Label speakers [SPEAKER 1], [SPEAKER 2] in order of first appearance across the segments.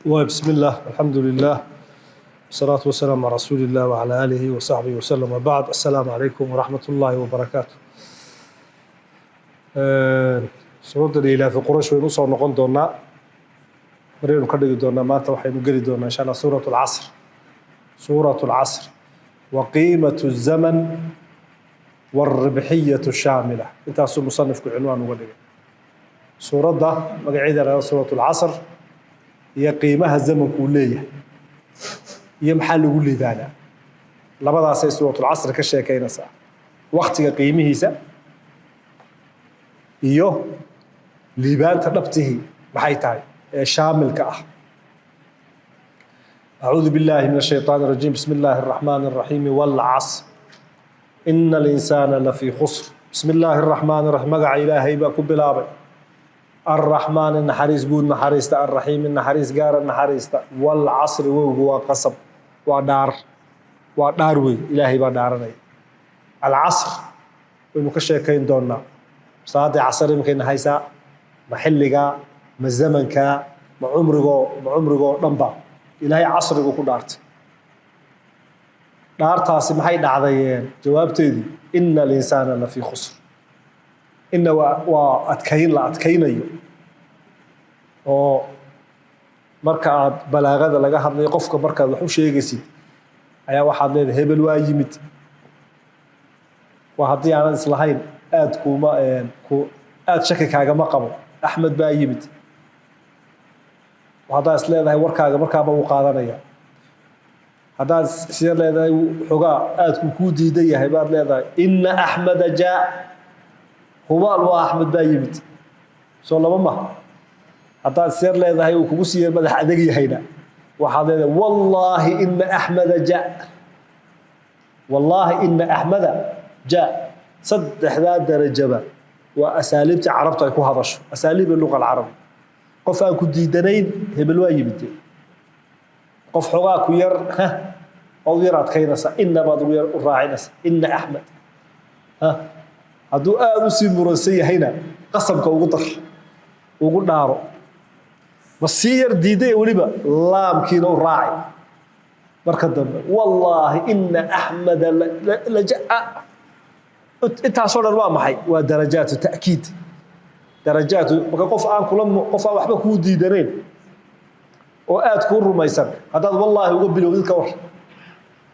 [SPEAKER 1] وبسم الله الحمد لله والصلاة والسلام على رسول الله وعلى آله وصحبه وسلم وبعد السلام عليكم ورحمة الله وبركاته. سورة الإله في قريش ونصر نقول دونا مريم نكرر دونا ما توحي نقول دونا إن شاء الله سورة العصر. سورة العصر وقيمة الزمن والربحية الشاملة. أنت أصل مصنف كعنوان وقول سورة ده مقعدة سورة العصر هي قيمها الزمن كلية هي محل كل ذانا لبضع سورة العصر كشيء كينسا وقت قيمه سا إيوه لبان تنبته بحيتاي شامل كأه. أعوذ بالله من الشيطان الرجيم بسم الله الرحمن الرحيم والعصر إن الإنسان لفي خسر. بسم الله الرحمن الرحيم مقع إلهي باكو بلابي الرحمن النحريس قول نحريستا الرحيم النحريس قار النحريستا والعصر وهو قصب وداروي إلهي بدارني العصر ومكشة كين دونا صادق عصر يمكن هيسا محلقا مزمنكا معمرقو نمبا إلهي عصر يقول دارت دارتاسي maxay dhacdayeen jawaabteedii inna al-insana la fi khusr inna wa adkayn la adkaynayo oo marka aad balaagada laga hadlay qofka marka wax u sheegaysid ayaa waxaad leedahay hebel waa yimid waa hadii aan islahayn aad kuma aad shaki kaaga ma qabo Ahmed baa yimid waxa is leedahay warkaaga markaaba uu qaadanaya هذا سير لهذا حقا آتكو كودي دي هباد لهذا إن أحمد جاء هو الوا أحمد بايمت صلى الله عليه وسلم هذا سير لهذا هو كوسير مدح أدقي هينا وهذا والله إن أحمد جاء والله إن أحمد جاء صدح ذا درجة وأساليب عربت يكون هذا شو أساليب اللغة العربية قفا كودي دنين هبلوا يمتي قف حقاك وير ها أو يرات كينسا إن بعض وير راعينس إن أحمد ها هذو أوسي مرسي هنا قسمك وقطر وقول نارو بسير ديدي ولبا لام كينو راعي بركض والله إن أحمد لجاء أنت صور الوا محي ودرجات تأكيد درجات قف آن كلهم قف وحبك ودي درين oo aad ku rumaysan hadaad wallahi ugu bilowdid ka war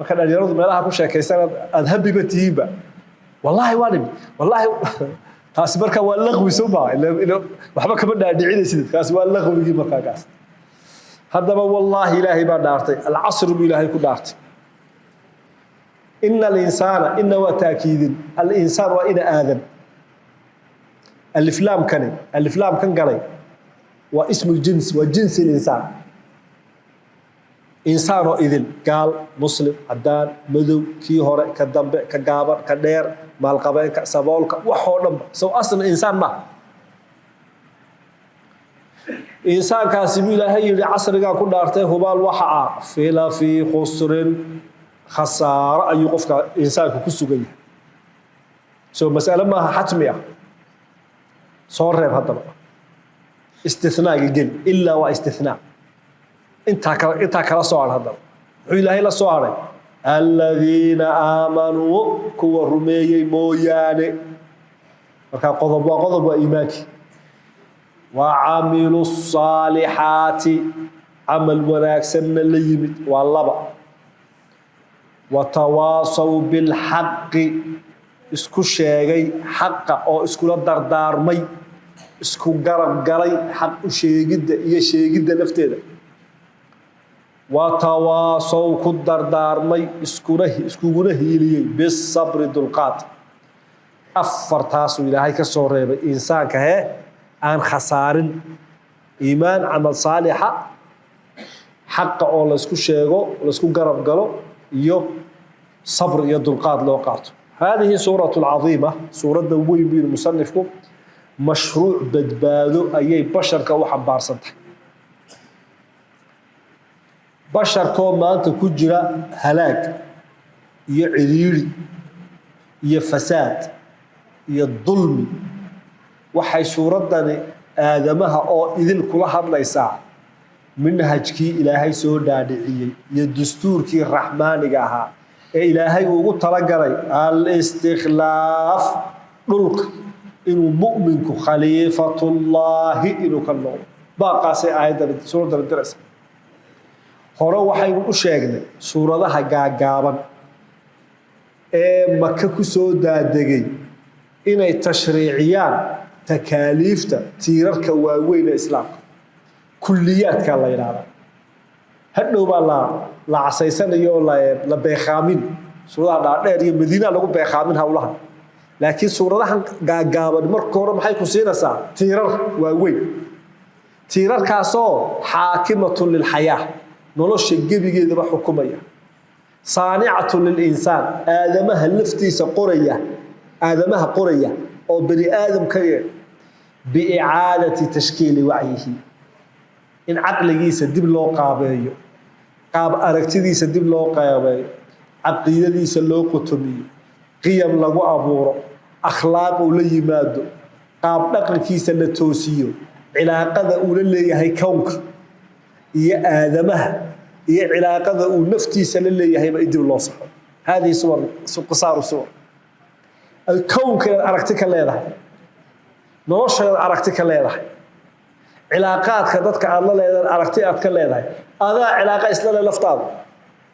[SPEAKER 1] marka dhalinyaradu meelaha ku sheekaysan aad habiba tiiba wallahi waalim wallahi taasi marka waa laqwi soo waxba kama dhaadhicinaysid taasi waa laqwigi marka kaas hadaba wallahi ilaahi baa dhaartay al-asr bi ilaahi ku dhaartay inna al-insana inna wa ta'kid al-insan wa ina adam alif lam kan galay wa ismu al-jins wa jins al-insan إنسان إذن قال مسلم عدان مذو كي هراء كدنب كجابر كدير مالقبين كسبول وحولم سو أصلا إنسان ما إنسان كاسبي له هي العصر قا كل أرته هبال وحى في خسر خسارة أي قفك إنسان كسوجي سو مسألة ما حتمية صار هذا استثناء جن إلا واستثناء انت كلا سؤال هذا إلهي لا سؤال الذين آمنوا كوا رميي موياني وكان قضب إيمانك وعملوا الصالحات عمل وناكسن اللي يمت والله وتواصوا بالحق اسكو شيغي حق او اسكو دردار مي اسكو غرب غلي حق شيغيد iyo sheegida lafteeda وتواصوا كدر دارمي اسكوغنا هيليي بالصبر دلقات أفرتاسو إلهي كسو ريبي إنسان كهي آن خسارن إيمان عمل صالحة حق أو لسكو شيغو لسكو قرب قلو يو صبر يدلقات لو قاتو هذه سورة العظيمة سورة دوي بين مصنفكم مشروع بدبادو أي بشر كوحا بارسنتك بشر كون ما أنت كجرا هلاك يعريري يفساد يظلم وحي سورتنا آدمها أو إذن كل هذا ليس منهجكي إلهي سو دادعي يدستوركي الرحمن جاها إلهي وقول ترجري الاستخلاف ملك إنه مؤمنك خليفة الله إنه كالله باقي آية سورة الدرس هو وحي وشيغنا سورة ده جابا مكة كسو دادعي إن تشريعيان تكاليفته تيرك واوين الإسلام كليات كالله ينعرف هدو بالله لا عسيسان يو لا بيخامين سورة دير مدينة لو بيخامين هؤلاء لكن سورة غاغابا marka hore maxay ku siinaysaa tiirar waaweyn tiirarkaasoo xaakimatun lil hayaa nolosha gebigeeda ba xukumaya saani'atun lil insaan aadamaha laftiisa qoraya oo bani aadam ka yeer bi'i'aadati tashkiil wacyihi in aqligiisa dib loo qaabeeyo qaab aragtidiisa dib loo qaabeeyo aqeedadiisa loo qotomiyo qiyam lagu abuuro akhlaaq uu la yimaado qaab dhaqankiisa la toosiyo cilaaqada uu la leeyahay kownka iyo aadamaha iyo cilaaqada uu naftiisa la leeyahay ba dib loo saxo hadii qisar suwar الكون كان أركتك الليلة نوشة أركتك الليلة علاقات كذاتك الله ليلة أركتك الليلة هذا علاقة إسلام لفتاض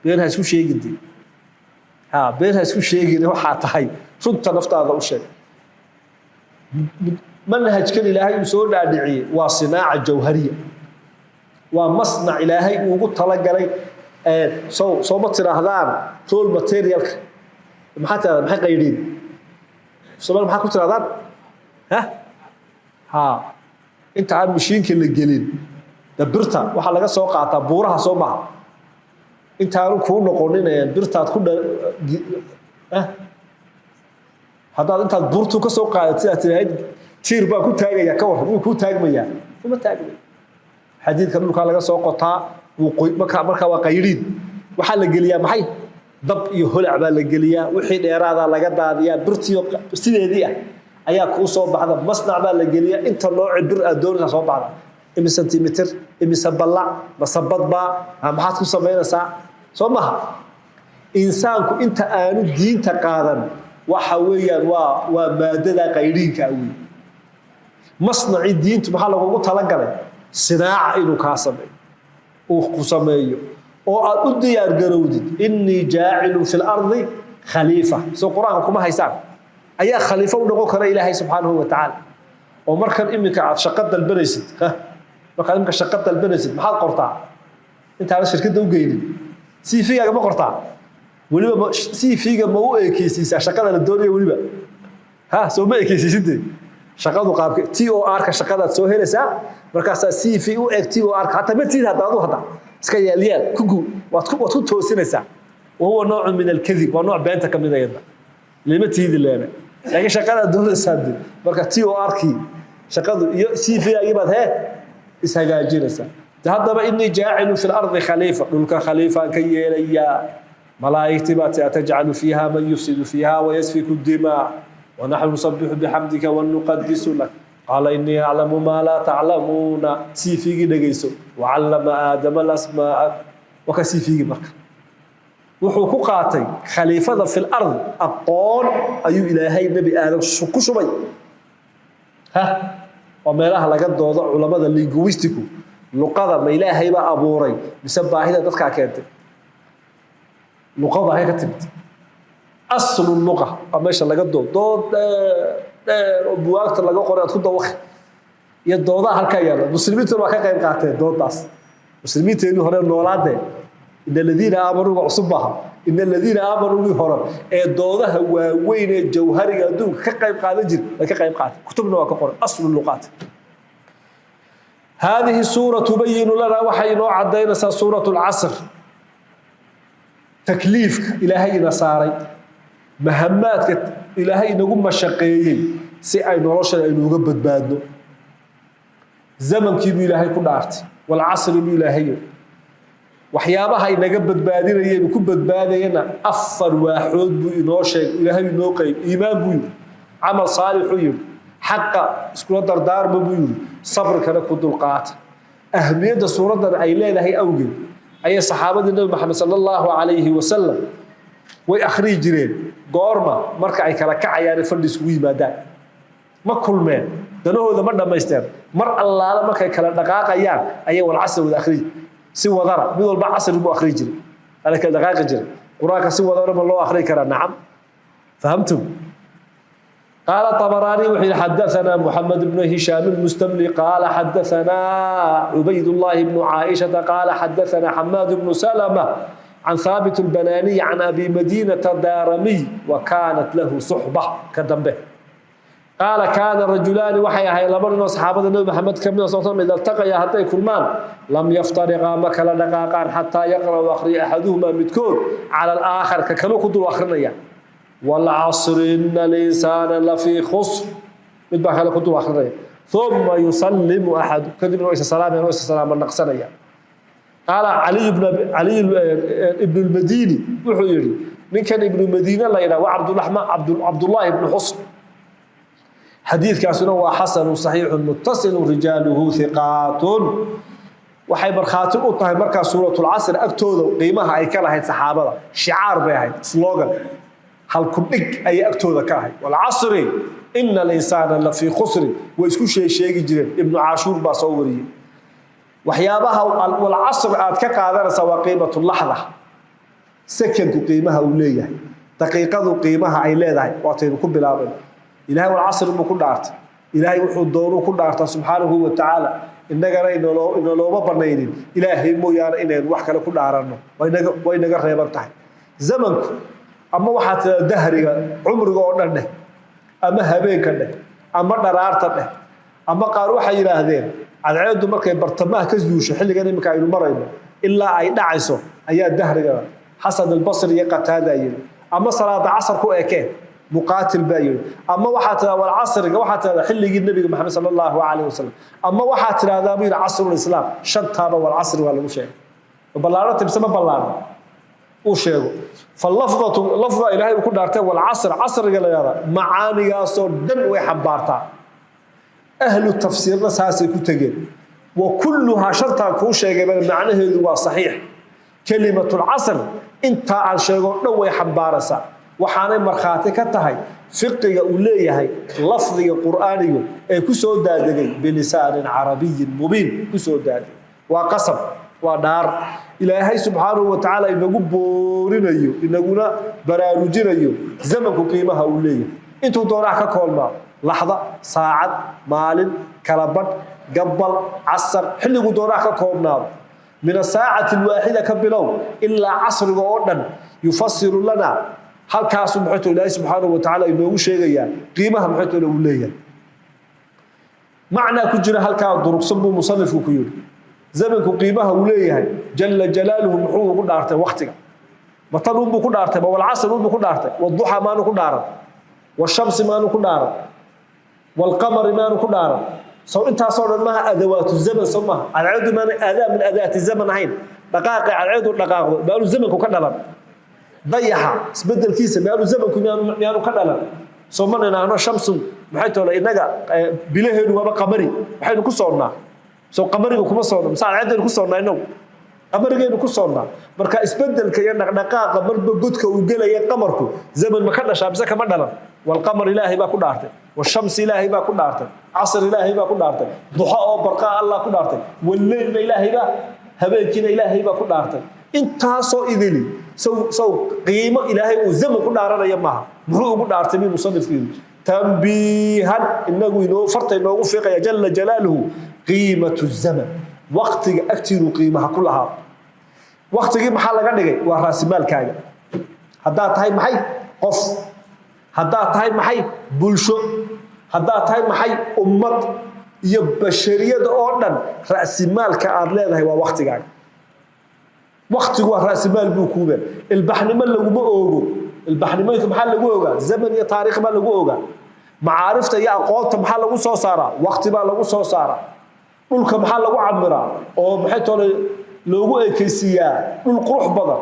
[SPEAKER 1] بينها سو شيء جدي بينها سو شيء جدي وحتى هاي صدت لفتاض أو شيء منهج كل إلهي مسؤول داعية وصناعة جوهرية ومصنع إلهي وقلت طلق علي صوبت هذان طول ماتيريال محتى غيرين سؤال ما حكوا ترى ها أنت عاد مشين كل الجليد دبرتها وحلا جالس وقع تبورها صومها أنت عارف كون نقولنا يعني برتها تكون هذا أنت برتو كسوقع تير بقى كنت هاي يا كور كنت هاي ميا ثم تاج حديث كانوا كلا جالس وقع وقوي مركا وقيرين وحلا جليا محي dab iyo holac baa la geliyaa wixii dheeraada laga daadiyaa birtiyo sideedii ayaa ku soo baxda masnac baa la geliyaa inta nooc bir adoonka soo baxda imi sentimeter imi saballa masabad ba maxaad ku sameynaysaa soo maha insaanku inta aanu diinta qaadan waxa weeyaan waa maadada qayriinka weey masnaci diintu waxa lagu talagalay sinaaca inuu ka sameeyo oo ku sameeyo oo diyaar garowdid inni jaa'ilu fil ardi khalifa soo quraanka kuma haysaan ayaa khalifa u noqon kara ilaahay subhanahu wa ta'ala oo markan imika aad shaqada dalbanaysid markan imika shaqada dalbanaysid maxaad qortaa inta aad shirkadda u geeyid CV-ga ma qortaa waliba CV-ga ma u eekaysiisaa shaqada la doonayo waliba soo ma eekaysiisid shaqadu qaabka TOR ka shaqada soo helaysaa markaas CV u eeg TOR ka hata ma tiid hada iska yaaliyaa kugu waad ku toosinaysaa وهو نوع من الكذب ونوع بينتك من يدا لما تيجي لنا يعني شقادة دون السد مركز تيو أركي شقادة سي في أجيبها هي إسحاق جنسا تهذب إني جاعل في الأرض خليفة نلك خليفة كي يليا ملائكة تجعل فيها من يفسد فيها ويسفك الدماء ونحن نسبح بحمدك ونقدس لك قال إني أعلم ما لا تعلمون سي في دقيسو وعلم آدم الأسماء وكسي في مركز wuxuu ku qaatay khaliifada fil ard aqoon ayuu ilaahay nabi aadam ku shubay oo meelaha laga doodo culimada linguistiku luqada ma ilaahay ba abuuray mise baahida dadka keentay luqada ay ka timid aslu luqa meesha laga doodo oo buwaagta laga qoray ku dawaq iyo doodaha halka yaala muslimiintu waa ka qayb qaateen doodaas muslimiintu hore noolaadeen إن الذين آمنوا وعصبها إن الذين آمنوا بهرب الضوضها وين الجوهري يدوم كقيم قادجر كقيم قاد كتبنا وكقر أصل اللغات هذه السورة تبين لنا وحي نوع عدينا سورة العصر تكليفك إلهي نصاري مهماتك إلهي نقوم مشقيين سيئي نرشد أن يقبض بادنا زمن كيبو إلهي كل عرتي والعصر إلهي waxyaabaha ay naga badbaadinayeen ku badbaadayna afar waaxood buu inoo sheeg ilaahay inoo qeyb iimaan buu amal saalix buu xaqa isku dardaarma buu sabrkana ku dulqaata أهمية سورة أي ليلة هي أوجد أي صحابة النبي محمد صلى الله عليه وسلم وأخري جرين قارما مركع أي كلا يعني فردس وي مادا ما كل من دنوه إذا مرة ما يستر مر الله لما كلا دقائق أيام أي والعصر والأخري سوى ضرر من البعض عصر مو أخري جري أنا كلا دقائق جري وراك سوى ضرر من الله أخري كلا نعم فهمتم؟ قال الطبراني وحين حدثنا محمد بن هشام المستملي قال حدثنا عبيد الله بن عائشة قال حدثنا حماد بن سلمة عن ثابت البناني عن أبي مدينة الدارمي وكانت له صحبة كدنبه قال كان الرجلان وحيا لمن أصحاب النبي محمد كم صلى الله عليه وسلم إذا التقيا حتى كلمان لم يفترقا مكلا دقاقا حتى يقرأ وأخري أحدهما متكون على الآخر ككلو كدو أخرنيا والعصر إن الإنسان لفي خسر متبع كلا كدو أخرنيا ثم يسلم أحد كذب نويس السلام النقصنيا قال علي ابن المديني وحيري من كان ابن المدينة لا يرى وعبد الرحمن عبد الله بن حصن حديث كاسنا هو حسن صحيح متصل رجاله ثقات waxay markhaati u tahay marka suuratul asr agtooda qiimaha ay ka lahayd saxaabada shicaar bay ahayd slogan hal ku dhig ay agtooda ka ahayd wal asri innal insana la fi khusr wa isku sheegi jireen ibn ashur ba soo wariyay waxyaabaha wal asr aad ka qaadanaysa waa qiimatul lahda sakanku qiimaha uu leeyahay daqiiqadu qiimaha ay leedahay waatay ku bilaabay ilaahay wal asr buu ku dhaartay ilaahay wuxuu doono ku dhaartaa subhanahu wa ta'ala inagana inooloma banaynin ilaahay mooyaane inaynu wax kale ku dhaaranno way naga reeban tahay zamanku ama waxaa taa dahriga cumriga oo dhan ama habeenka ama dharaarta ama qaar waxay yiraahdeen cadceedu markay bartamaha ka zuusho xilligan imika aynu marayno ilaa ay dhacayso ayaa dahriga xasan al-basri iyo qataada yiri ama salaada casr ku eekeen مقاتل بايو اما waxaa taa wal asriga waxaa taa xilligii nabiga maxamed sallallahu alayhi wasallam ama waxaa tiraahdaa bii asrul islam shantaaba wal asr waa lagu sheegay balaaro tibsama balaaro uu sheego falafdatu lafda ilaahay ku dhaartay wal asr asriga la yara macaanigaas oo dhan way xambaartaa ahlu tafsiirna saasay ku tageen wa kulluha sharta ku sheegay macnaheedu waa saxiix kalimatul asr inta aan sheego dhan way xambaaraysaa waxaanay marxaati ka tahay fiqiga uu leeyahay lafdiga quraaniga ee ku soo daadagay bilisaan arabiy mubin ku soo daaday waa qasab waa dhaar ilaahay subhanahu wa ta'ala inagu boorinayo inaguna baraarujinayo zamanku qiimaha uu leeyahay intuu doonaa ka koolma lahda saacad maalin kala bad gabal asr xilligu doonaa ka koobnaado min saacati waahida ka bilow illa asriga oo dhan yufassiru lana halkaas muxuu ilaahay subhanahu wa ta'ala inoogu sheegaya qiimaha muxuu uu leeyahay macna ku jira halka durugsan buu musannifku ku yiri zamanku qiimaha uu leeyahay jalla jalaaluhu muxuu ugu dhaartay waqtiga matan buu ku dhaartay wal asr buu ku dhaartay wal duha maanu ku dhaaran wal shams maanu ku dhaaran wal qamar maanu ku dhaaran soo intaas oo dhan ma adawaatu zaman sama al'adu man adaa min adaati zaman ahayn daqaaqi al'adu daqaaqo baa zamanku ka dhalan ضيحا اسبدل كيسه مالو زمنكم يانو كدلان سومنا انا شمس maxay toole inaga bilaheedu waa qamari waxaynu ku soonnaa soo qamariga kuma soonno saacadeen ku soonnaa inoo qamarigeenu ku soonnaa marka isbedelka iyo dhaqdhaqaaqa marba godka uu galay qamarku zaman ma ka dhashaa mise kama dhalan wal qamar ilaahi baa ku dhaartay wal shams ilaahi baa ku dhaartay asr ilaahi baa ku dhaartay duha oo barqa allah ku dhaartay wal layl ilaahi baa habeenkina ilaahi baa ku dhaartay intaasoo idili سو قيمة إلهي وزمن كنا عرنا يمها مهو قد أرتمي مصنف فيه تنبيها إنه إنه فرط إنه وفق جل جلاله قيمة الزمن وقت أكتر قيمة كلها وقت قيمة حالة قدقى وراس مال كاجا هدات هاي محي قف هدات هاي محي بلشو هدات هاي محي أمت يبشرية أوردن رأس مال كأرلين هاي ووقت قاعد وقت هو راس مال بوكوبه البحر ما لو اوغو البحر ما محل لو اوغا زمن يا تاريخ ما لو اوغا معارفته يا aqoonta maxaa lagu soo saaraa waqti baa lagu soo saaraa dhulka maxaa lagu camiraa oo maxay toole loogu eekaysiyaa dhul qurux badan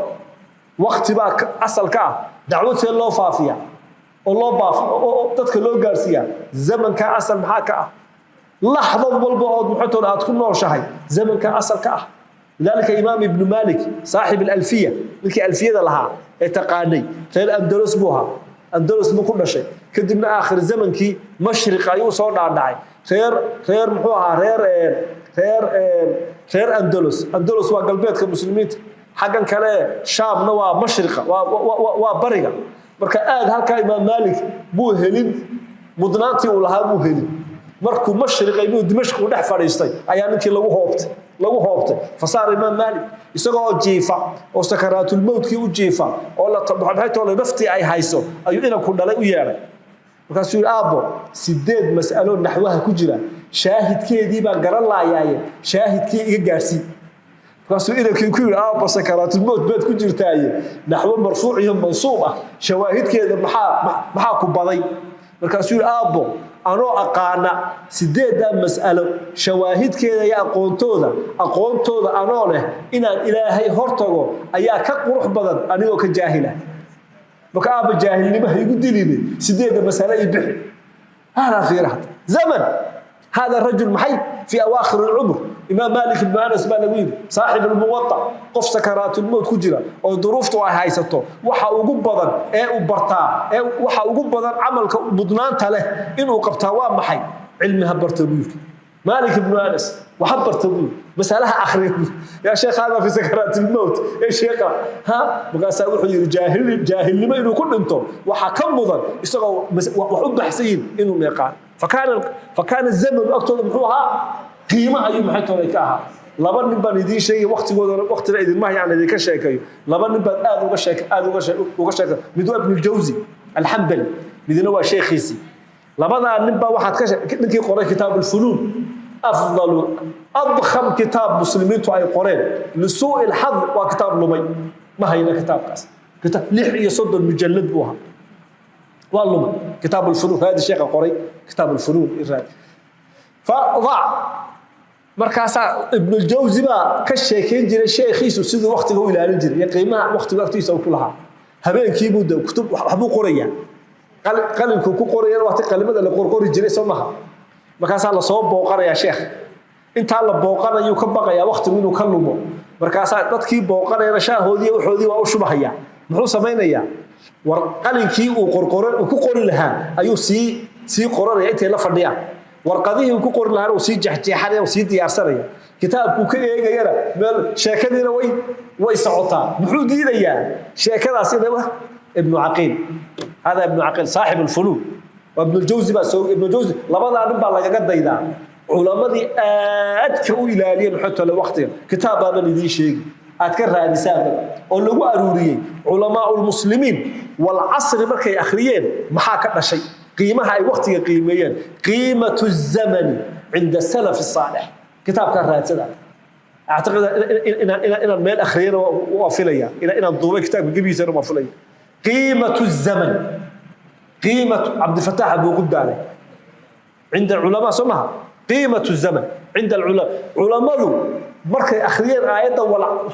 [SPEAKER 1] waqti baa asalka dacwad see loo faafiya oo loo baaf oo dadka loo gaarsiiya zamanka asal maxaa ka لحظة والبعد محتول أتكون نور شهي زمن كأصل كأه لذلك إمام ابن مالك صاحب الألفية لك ألفية لها تقاني غير أندلس بوها أندلس مو كل شيء كدمنا آخر زمن كي مشرق أيو صار داعي خير محوها خير أندلس وقلبيت كمسلمين حقا كان شام نوا مشرقة وبرقة marka aad halka imaam malik buu helin mudnaantii uu lahaa buu helin markuu mashriqay buu dimashq u dhex fadhiistay ayaa ninkii lagu hoobtay fasaar imaam malik isagoo jiifa oo sakaraatul mawtkii u jiifa oo la tabaxayto naftii ay hayso ayuu ina ku dhalay u yeeray markaasuu aabo sideed mas'alo naxwaha ku jira shaahidkeedii baan garan laayay shaahidkii iga gaarsi كاسو إذا كان كل سكرات الموت بيت كجر تاية نحو مرفوع منصوبة شواهد كذا محا كبضي مركاسو أبو أنا أقانا سديد مسألة شواهد كذا يا أقون تودا أنا له إن الإلهي هرتجو أيا كقروح بدن أنا وكجاهلة بكأب الجاهل اللي ما هيقول لي سديد مسألة يبحث هذا في رحت زمن هذا الرجل محي في أواخر العمر إمام مالك بن أنس مالويد صاحب الموطأ قف سكرات الموت كجرا أو ظروفته هايسته وحا وجبضا وبرتا وحا وجبضا عمل بضنان له إنه قبتها محي علمها برتبوك مالك بن أنس وحبر تبوك مسألة آخر يا شيخ هذا في سكرات الموت يا شيخ ها بقى سأقول جاهل لما إنه كل أنتم وحكم بضن يستغوا وحب حسين إنه ميقال فكان الزمن أكثر محوها قيمة أي محيط وليكاها لبن نبان يدين شيء وقت لا يدين ما يعني ذيك الشيء كيو لبن نبان آذ وقشيك مدو ابن الجوزي الحنبلي مدينه هو شيخ خيسي لبن نبان واحد كشيك قرأ كتاب الفنون أفضل أضخم كتاب مسلمين تعي قرين لسوء الحظ وكتاب لمي ما هينا كتاب قاس كتاب لحي يصد المجلد بوها والله كتاب الفنون هذا الشيخ قري كتاب الفنون إيران فضاع مركاسا ابن الجوزي ما كشيكين جري شيخيسو سيدو وقتي هو إلى الجري يقيمها وقتي يسوي كلها هبين كيبود كتب حبو قرية قال كوكو قرية وقت كلمة اللي قرقوري جري سمها مركاسا الله صوب بوقر يا شيخ انت الله بوقر يكبق يا وقت منه كلمه مركاسا ددكي بوقر يا شاهودي وحودي waa u shubahaya muxuu sameeynaya war qalinkii uu qorqoran ku qori lahaa ayuu si qoranaya inta la fadhiya warqadihii uu ku qori lahaa uu si jaxjeexanaya uu si diyaarsanaya kitaabku ka eegayana meel sheekadiina way socotaa muxuu diidayaa sheekadaas inaba ibn aqil hada ibn aqil saaxib al-funun وابن الجوزي بقى ابن الجوزي لبدا نبا لغا دايدا علمادي aadka u ilaaliyeen xogta la waqtiga kitaabana idin sheegi aad ka raadisaan oo lagu aruuriyay culamaa muslimiin wal asr markay akhriyeen maxaa ka dhashay qiimaha ay waqtiga qiimeeyeen qiimatu zamani inda salaf salih kitaabka raadsada اعتقد ان meel akhriyeen waa filaya ina duubay kitaabka gabiisana waa filaya qiimatu zaman قيمة عبد الفتاح أبو غداني عند العلماء سمها قيمة الزمن عند علماء مركي أخرين آيات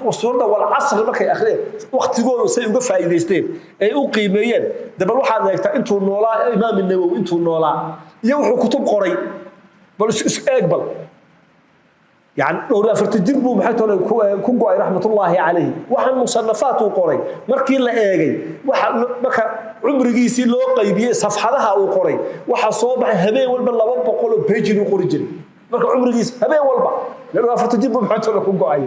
[SPEAKER 1] والصورة والعصر مركي أخرين وقت يقولوا سيقول فايدستين أي قيميين دبل واحد يكتا انتو النولاء إمام النووي انتو النولاء يوحوا كتب قري بل اقبل يعني لو رافرت الجنب محيطه كوغو رحمه الله عليه وحن مصنفاته قري markii la eegay waxa marka umrigiisi loo qaybiyay safxadaha uu qoray waxa soo baxay habeen walba 200 page uu qori jiray marka umrigiisi habeen walba loo rafrت الجنب محيطه ku go'ay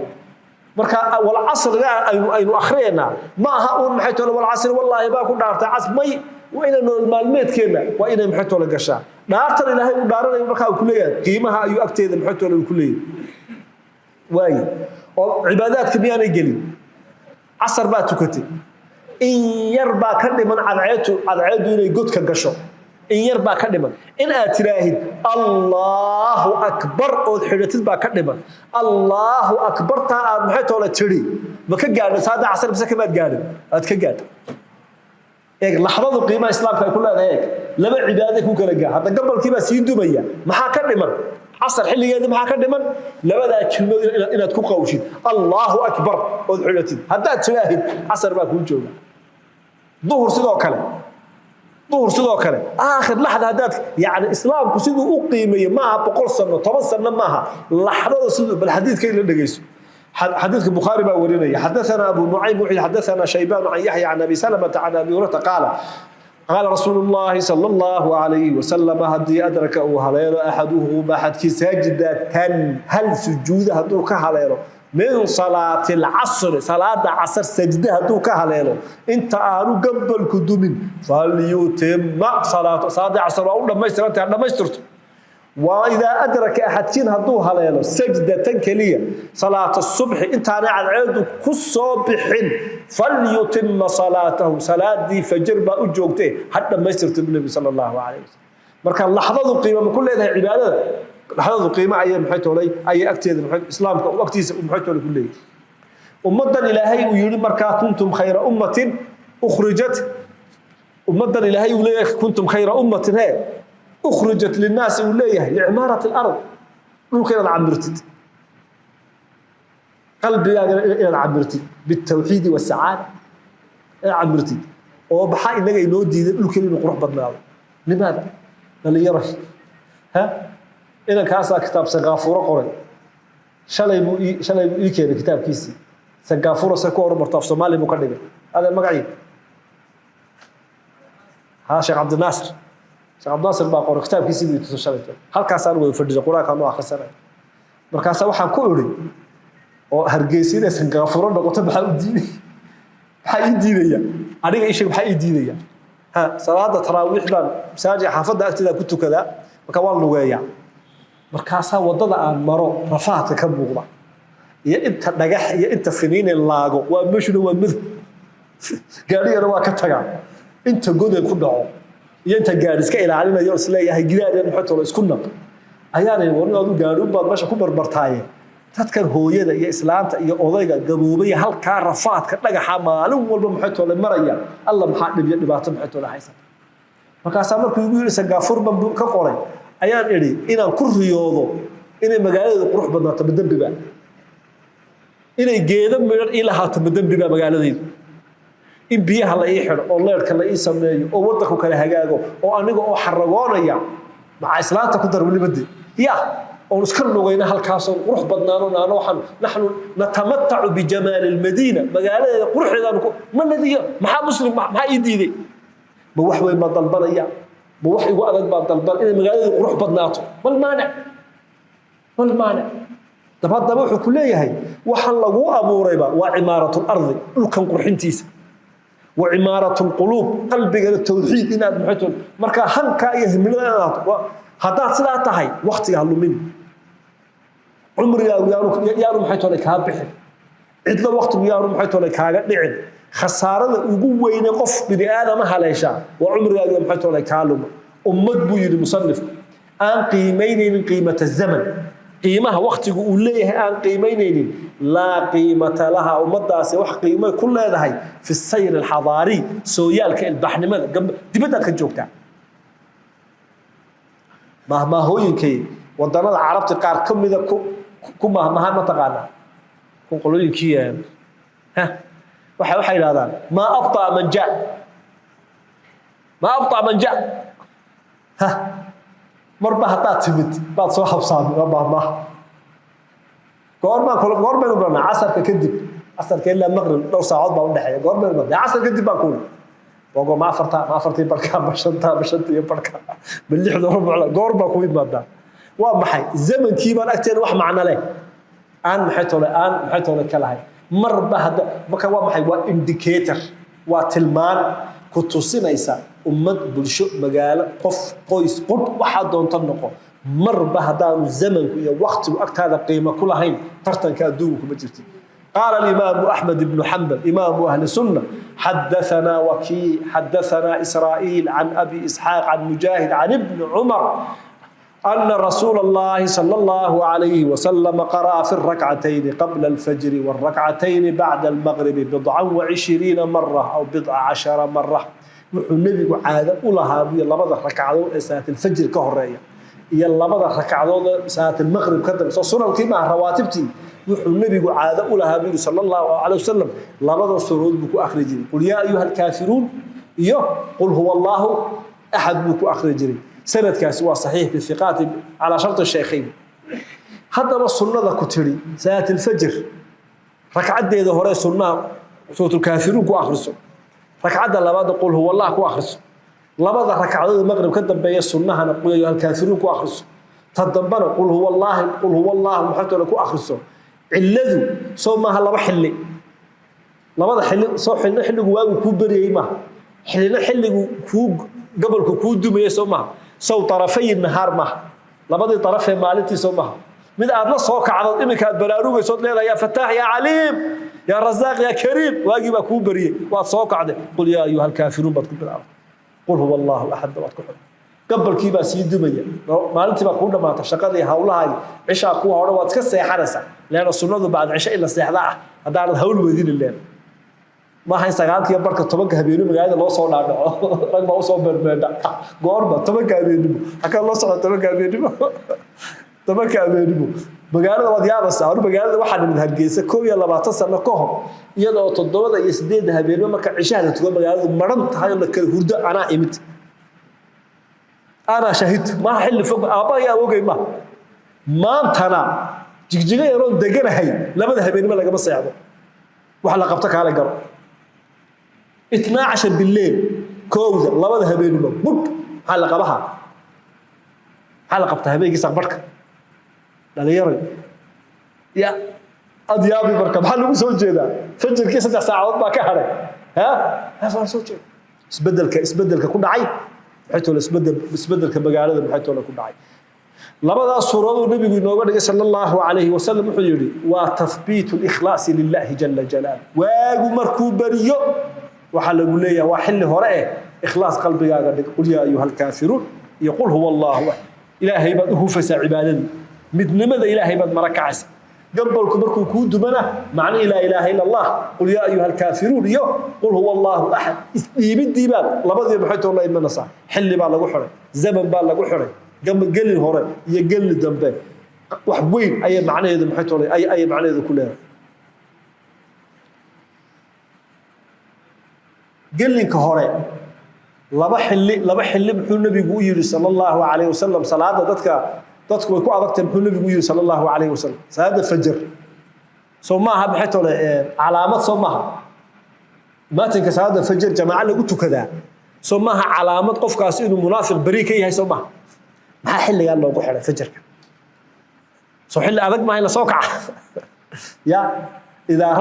[SPEAKER 1] marka wal asriga aynu akhriyana ma aha uu maxayto wal asr wallahi ba ku dhaartay asmay وإن المعلومات كنا وإن محيطه لقشة نارتر إلهي ودارنا يمركها وكلية قيمها أيو أكتيد محيطه للكلية واي عبادات كميان يقلي عصر بات تكتي إن يربا كلمن عدعيته إلي قد كقشو إن يربا كلمن إن أتراهد الله أكبر أو حجتت با كلمن الله أكبر تعال محيطه لتري ما كقادة هذا عصر بسكة ما تقادة أتكقادة إيه لحظة قيمة إسلام كلها ذاك لما عبادك وكرجع حتى قبل كذا سيدو بيا ما حكرمن عصر حلي هذا ما حكرمن لما ذا كلمة إن تكون قوشين الله أكبر أذعلتي هذا تلاهي عصر ما كون جونا ظهر صدق كلام ظهر sidoo kale aakhir laxda hadaad yaani islaamku sidoo u qiimeeyay ma aha 100 sano 10 sano ma aha laxdada sidoo bal xadiidka ila dhageyso حديث البخاري باورينا حدثنا ابو نعيم حدثنا شيبان عن يحيى عن ابي سلمة عن ابي هريرة قال رسول الله صلى الله عليه وسلم هدي ادرك او هليل احده بحد ساجدة هل سجود هدو كهليلو من صلاة العصر صلاة العصر سجدة هدو كهليلو انت انو قبل كدومين فليتم صلاة العصر او لما يسترت وإذا أدرك أحد كين هدو هليلو سجدة كلية صلاة الصبح انت أنا على عيد كالصبح فليتم صلاته صلاة دي فجر ما أجوكته حتى ما يسترت النبي صلى الله عليه وسلم مركا اللحظة قيمة من كل هذه عبادة لحظة قيمة أي محيطه لي أي أكتيد إسلام وأكتيس محيطه لكله أمدا إلهي ويقول مركا كنتم خير أمة أخرجت أمدا إلهي ويقول كنتم خير أمة هاي أخرجت للناس وليه لعمارة الأرض ممكن أن عمرتد قلبي إلى عمرتد بالتوحيد والسعادة إلى عمرتد وبحق إنك ينودي ممكن أن نقرح بدناه لماذا؟ اللي يرش ها إذا كاسا كتاب سقافورة قرن شلي يكير كتاب كيسي سقافورة سكور مرتاف صومالي مكرمة هذا المقعيد ها شيخ عبد الناصر شيخ عبد الناصر baa qoro kitaabkiisii uu tusoo shalay halkaas aan wada fadhiyo quraanka aan akhrisanay markaas waxaan ku uri oo hargeysida sangaafuro noqoto maxaa ii diidaya aniga isheeg maxaa ii diidaya ha salaada taraawix baan masaajid xaafada agtida ku tukada marka waan lugeeyaa markaas wadada aan maro rafaadka ka muuqda iyo inta dhagax iyo inta finiin laago waa meeshuna waa mid gaariyana waa ka tagaa inta godeen ku dhaco iyo inta gaar iska ilaalinayo isleeyahay gidaareen maxay isku naq ayaanay warnadu gaaruun baad meesha ku barbartaaye dadkan hooyada iyo islaanta iyo odayga gaboobay halka rafaadka dhagaxa maalin walba maxay toole maraya alla maxaa dhibaato maxay toole haysan markaas markuu igu yiri Singapore ban ka qoray ayaan iri inaan ku riyoodo inay magaalada qurux badnaato badambiba inay geedo midhan ilaahato badambiba magaaladeedu in biyaha la ii xiro oo leerka la ii sameeyo oo wadanku kala hagaago oo aniga oo xaragoonaya ma islaanta ku darwilibadi ya oo iska lugayna halkaas oo qurux badnaano waxaan nahnu natamatta'u bi jamal al madina magaalada quruxdeedan ku manadiyo maxaa muslim maxaa ii diiday ma wax way ma dalbanaya ma wax igu adag baa dalban in magaalada qurux badnaato wal maana dabada wuxuu ku leeyahay waxaan lagu abuurayba waa imaaratul ardi dhulkan qurxintiisa وعمارة القلوب قلبك التوحيد إن محيطون مركا هنكا يهمنا هذا سلا تهي وقت يهلو منه عمري يانو محيطون لك هابحن عدل وقت يانو محيطون لك هابحن خسارة ugu weyne qof bini aadam haleesha waa umriga maxay lay kaalmo ummad buu yiri musannif aan qiimeynaynin qiimata zaman qiimaha waqtigu uu leeyahay aan qiimeynaynin la qiimata laha ummadaasi wax qiimo ku leedahay fi sayr al hadari sooyaalka ilbaxnimada dibadda ka joogta mahma hooyinkay wadanada carabta qaar kamida ku mahmaha ma taqaana ku qolooyinkii ha waxay yiraahdaan ma abta man jaa ha marba hatta timid baad soo xabsaan ma goorma u bana asarka kadib asarka ilaa maghrib dhowr saacadood baa u dhaxeeya goorma u bana asar kadib baan ku bogo ma afartii barka bashantii barka bilixdo rubuc goorma ku imaada waa maxay zamankii baan agteen wax macna leh aan maxay tole kalahay marba hada marka waa maxay waa indicator waa tilmaan ku tusinaysa ummad bulsho magaalo qof qoys qod waxa doonta noqo marba hadaan zamanku iyo waqtigu agtaada qiimo ku lahayn tartanka adduunku ma jirto قال الإمام أحمد بن حنبل إمام أهل السنة حدثنا وكيع حدثنا إسرائيل عن أبي إسحاق عن مجاهد عن ابن عمر أن رسول الله صلى الله عليه وسلم قرأ في الركعتين قبل الفجر والركعتين بعد المغرب 20 مرة أو 10 مرة والنبي عادة أولها لبضة ركعتين ساعة الفجر كهرية هي لبضة ركعتين ساعة المغرب كذا صورة مع رواتبتي والنبي عادة أولها صلى الله عليه وسلم لبضة سرود بكو أخرجين قل يا أيها الكافرون iyo qul huwa allahu axad buu ku akhri jiray sanadkaasi waa saxiix bifiqaati calaa sharti shaykhayn haddaba sunnada ku tiri salaat alfajr rakcaddeeda hore sunnaha suuratul kaafiruun ku akhriso rakcadda labaad qul huwa allah ku akhriso labada rakcadood maghrib ka dambeeya sunnahana qul ayyuha alkaafiruun ku akhriso tadambana qul huwa allah muxuu ku akhriso ciladu soo maaha laba xilli labada xilli soo xilligu waagu ku bariyay ma xilligu ku gobolku ku dumay soo maaha soo tarafay nahar ma labadii taraf ee maalintii soo maaha mid aad la soo kacdo iminka baraarugayso leedahay ya fatah ya alim ya razzaq ya karim waagi ba ku bariyay waad soo kacday qul ya ayyuhal kaafiruun bad ku bilaab qul huwa allah ahad bad ku xid gabalkii baa sii dumaya maalintii baa ku dhamaata shaqadii hawlahaagi cisha ku hore waad iska seexanaysaa leena sunnadu baad cisha ila seexda ah hadaan hawl weydin leen ma hay sagaalkii barka 10 habeenimo magaalada loo soo dhaadhaco rag baa soo berbeeda goorba 10 habeenimo haka loo soo 10 habeenimo 10 habeenimo magaalada wad yaabaysaa hor magaalada waxa dhimid Hargeysa 12 sano ka hor iyadoo 7 iyo 8 habeenimo marka cishaha la tugo magaaladu maran tahay oo la kala hurdo ana imid ana shahid ma xil fog aaba yaa ogay ma antana jigjiga yaro deganahay labada habeenimo laga ma seexdo waxa la qabta kaala garo 12 بالليل كوده labada habeenimo bud hal qabaha hal qabta habeenkii saqbarka dhalinyaro ya adiyaabi marka maxaa lagu soo jeedaa fajirkii 3 saacadood baa ka haray ha soo jeed isbedelka ku dhacay xitoo isbedelka magaalada maxay ku dhacay labada suuradood nabigu inooga dhigay sallallahu alayhi wa sallam wuxuu yiri waa tathbiitul ikhlaas lillahi jalla jalal waagu markuu bariyo waxa lagu leeyahay waa xilli hore ikhlaas qalbigaaga dhig qul ya ayyuhal kaafiruun yaqul huwa allah ilaahay baad u hufaysaa cibaadadii midnimada ilaahay baad marakacaysa gabalku markuu ku dumana macna la ilaaha illa allah qul ya ayyuhal kaafiruun iyo qul huwa allah ahad isdiibidii baad labadii maxay too la imanaysa xilli baa lagu xiray zaman baa lagu xiray gelin hore iyo gelin dambe wax weyn ay macnaheedu maxay too ay macnaheedu ku leeyahay gelinka hore laba xilli muxuu nabigu u yiri sallallahu alayhi wasallam salaada dadku way ku adagtay muxuu nabigu u yiri sallallahu alayhi wasallam salaada fajr soo ma aha maxay tole calaamad soo ma aha maatinka salaada fajr jamaa lagu tukadaa soo ma aha calaamad qofkaas inuu munaafiq bari ka yahay soo ma maxaa xilliga loogu xiray fajrka soo xilli adag ma ila soo kaca ya idha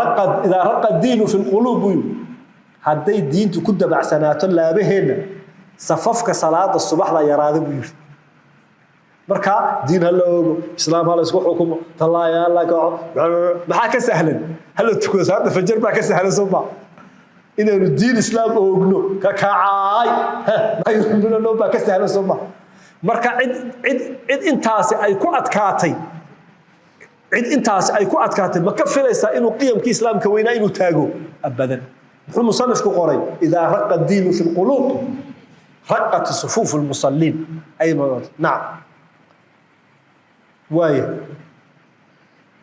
[SPEAKER 1] raqa diinu fi alqulub hadday diintu ku dabacsanaato laabaheena safafka salaada subaxda yaraada buu yiri marka diin hal oogo islaam hal isku xukumo talaayaa la kaco maxaa ka sahlan hal tukado salaada fajr baa ka sahlan soo inaynu diin islaam oogno ka kacay ayuu noo baa ka sahlan soo marka cid intaasi ay ku adkaatay ma ka filaysaa inuu qiyamka islaamka weynaa inuu taago abadan هو مصنف قري إذا رق الدين في القلوب رقت صفوف المصلين أي مرات نعم وايه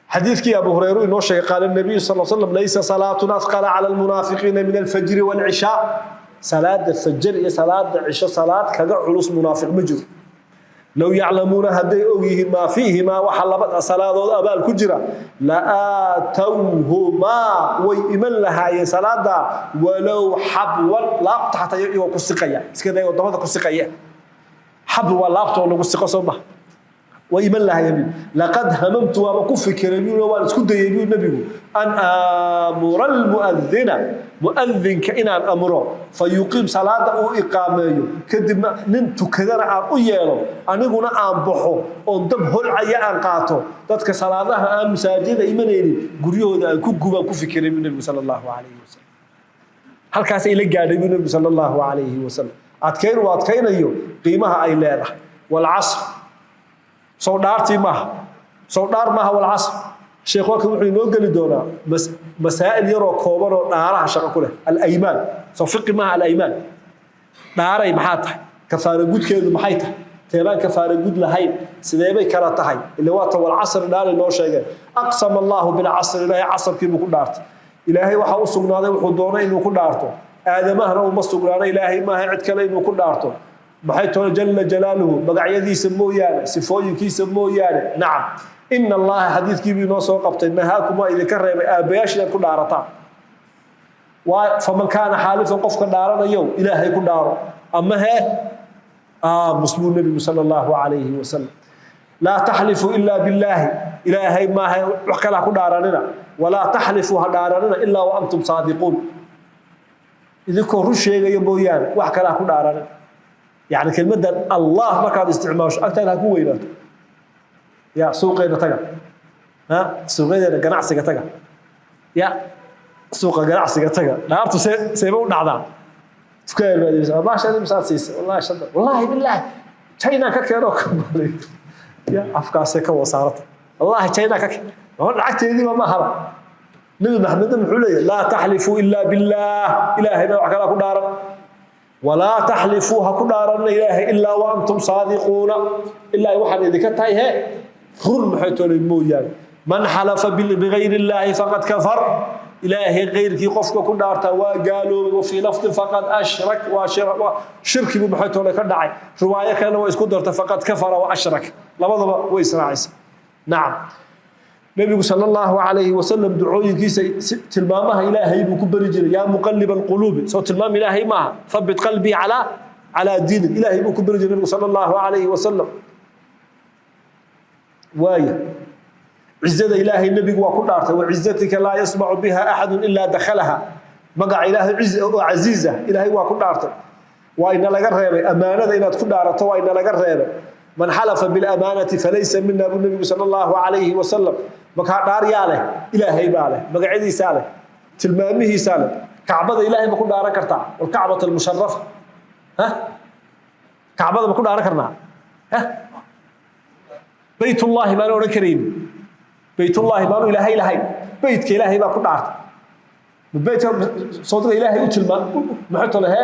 [SPEAKER 1] حديث كي أبو هريرة إنه شيء قال النبي صلى الله عليه وسلم ليس صلاة أثقل على المنافقين من الفجر والعشاء صلاة الفجر يا صلاة العشاء صلاة كذا علوس منافق مجر لو يعلمون هدي أويه ما فيهما وحلبت صلاة أبا الكجرة لآتوهما ويمن لها يا صلاة ولو حبوا لابط حتى يوكو السقية اسكذا يوضمت السقية حبوا لابط ولو السقية صبح ويمن لها يمين لقد هممت ومكف كرمين والاسكد يمين النبي أن أمر مؤذن كإنان أمره فيقيم صلاة أو إقامة كدب ننتو كذا أيالو أنا قلنا أنبحو أندب هل عيان قاطو تدك صلاة أم مساجدة إيمانيني قريو ذا كوكوبا كف كرمين النبي صلى الله عليه وسلم هل كاس إلى قاعد النبي صلى الله عليه وسلم أتكين وأتكين أيو قيمها أي ليلة والعصر صودارتي ما هو العصر الشيخ واكب وحي نو غلي دونا مسائل يرو كوبر oo dhaaraha shaqo ku leh al-ayman soo fiqi ma al-ayman dhaaray maxaa tahay kafaara gudkeedu maxay tahay teebaan kafaara gud lahayn sidee bay kala tahay ilaa waa tawal asr dhaaray noo sheegay aqsam Allah bil asr ilaahi asrkii buu ku dhaartay ilaahay waxa uu sugnaaday wuxuu doonay inuu ku dhaarto aadamahana uma sugnaana ilaahay maaha cid kale inuu ku dhaarto maxay tolo jalla jalaaluhu magacyadiisa mooyaane sifooyinkiisa mooyaane nacam ina allaha xadiidkii bii noo soo qabtay nahaakum waa idinka reebay aabayaashiinaad ku dhaarataan faman kaana xaalifan qofka dhaaranayo ilaahay ku dhaaro ama hee muslimu nebigu sala allahu calayhi wasalam laa taxlifu ilaa billaahi ilaahay maaha wax kale ha ku dhaaranina walaa taxlifu ha dhaaranina ilaa wa antum saadiquun idinkoo run sheegaya mooyaane wax kale ha ku dhaaranina يعني كلمة الله ما كان استعماش أكثر هكو وينات يا سوقنا تجا ها سوقنا جناعسك تجا يا سوق جناعسك تجا نعرف سيبون نعذا تفكر ما شاء الله مساسيس والله شد والله بالله شينا ككيروك يا أفكار سكوا وصارت والله شينا كك هون عكت دي ما هذا نبي محمد محولي لا تحلفوا إلا بالله إلهي ما وحكى لكم دارا ولا تحلفوا هكو دارن إلهي إلا وأنتم صادقون إلا واحد إذا كتاي هي خر محيطون المويان من حلف بغير الله فقد كفر إلهي غير كي قفك كل دارتا وقالوا وفي لفظ فقد أشرك وشرك بمحيطون كدعي رواية كان ويسكو دارتا فقد كفر وأشرك لبضب ويسرعيس نعم النبي صلى الله عليه وسلم دعوه كيس تلمامها إلهي بكبر جري يا مقلب القلوب صوت تلمام إلهي معها ثبت قلبي على دين إلهي بكبر جري النبي صلى الله عليه وسلم واية عزة إلهي النبي وكل أرث وعزتك لا يسمع بها أحد إلا دخلها مقع إلهي عزيزة إلهي وكل أرث وإن لقرب أمانة إن تكون أرث وإن لقرب من حلف بالأمانة فليس منا بالنبي صلى الله عليه وسلم مكا دارياله إلهي باله مقعدي ساله تلمامه ساله كعبة إلهي ما كنا أركرتها والكعبة المشرفة ها كعبة ما كنا أركرنا ها بيت الله ما نور كريم بيت الله ما نور إلهي بيتك إلهي ما كنا أركر بيت صوت إلهي وتلمام محط له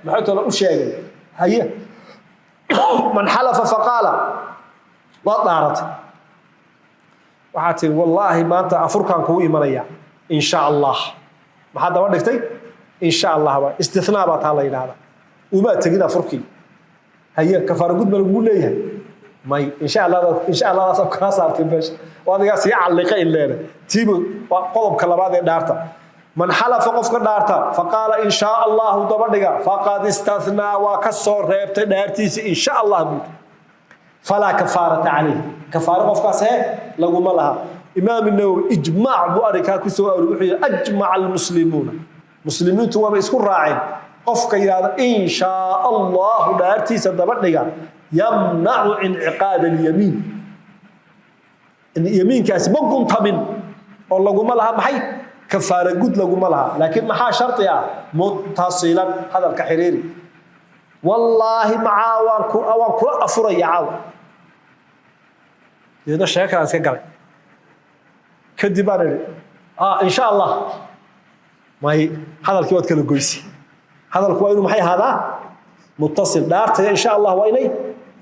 [SPEAKER 1] محط له أشياء هي من حلف فقال وطارت وحاتي والله ما أنت أفركان كوي مريا إن شاء الله ما حدا ودكتي إن شاء الله استثناء بات الله هذا وما تجينا فركي هي كفار قد بنقول ليه ما إن شاء الله صار كاسر تبش وهذا قاس يعلق إلا تيبو قلب كلامات دارتا من حلف قف دارتا فقال إن شاء الله دبدغا فقد استثنى وكسر ريبت دارتيس إن شاء الله بيت فلا كفارة عليه كفارة قفكاس لغو ملها إمام النووي إجماع بؤركا كسو أجمع المسلمون مسلمين تو بيسكن راعين قفك إذا إن شاء الله دارتيس دبدغا يمنع انعقاد اليمين إن يمين كاس بقون طمن والله لغو ملها محي كفارة قد لغو ملها لكن محا شرطها متصلا هذا الكحريري والله معا وان كل أفري عاو إذا الشيء كان سكر كدبان إن شاء الله ما هي هذا الكواد كله جويسي هذا الكواد محي هذا متصل دارت إن شاء الله ويني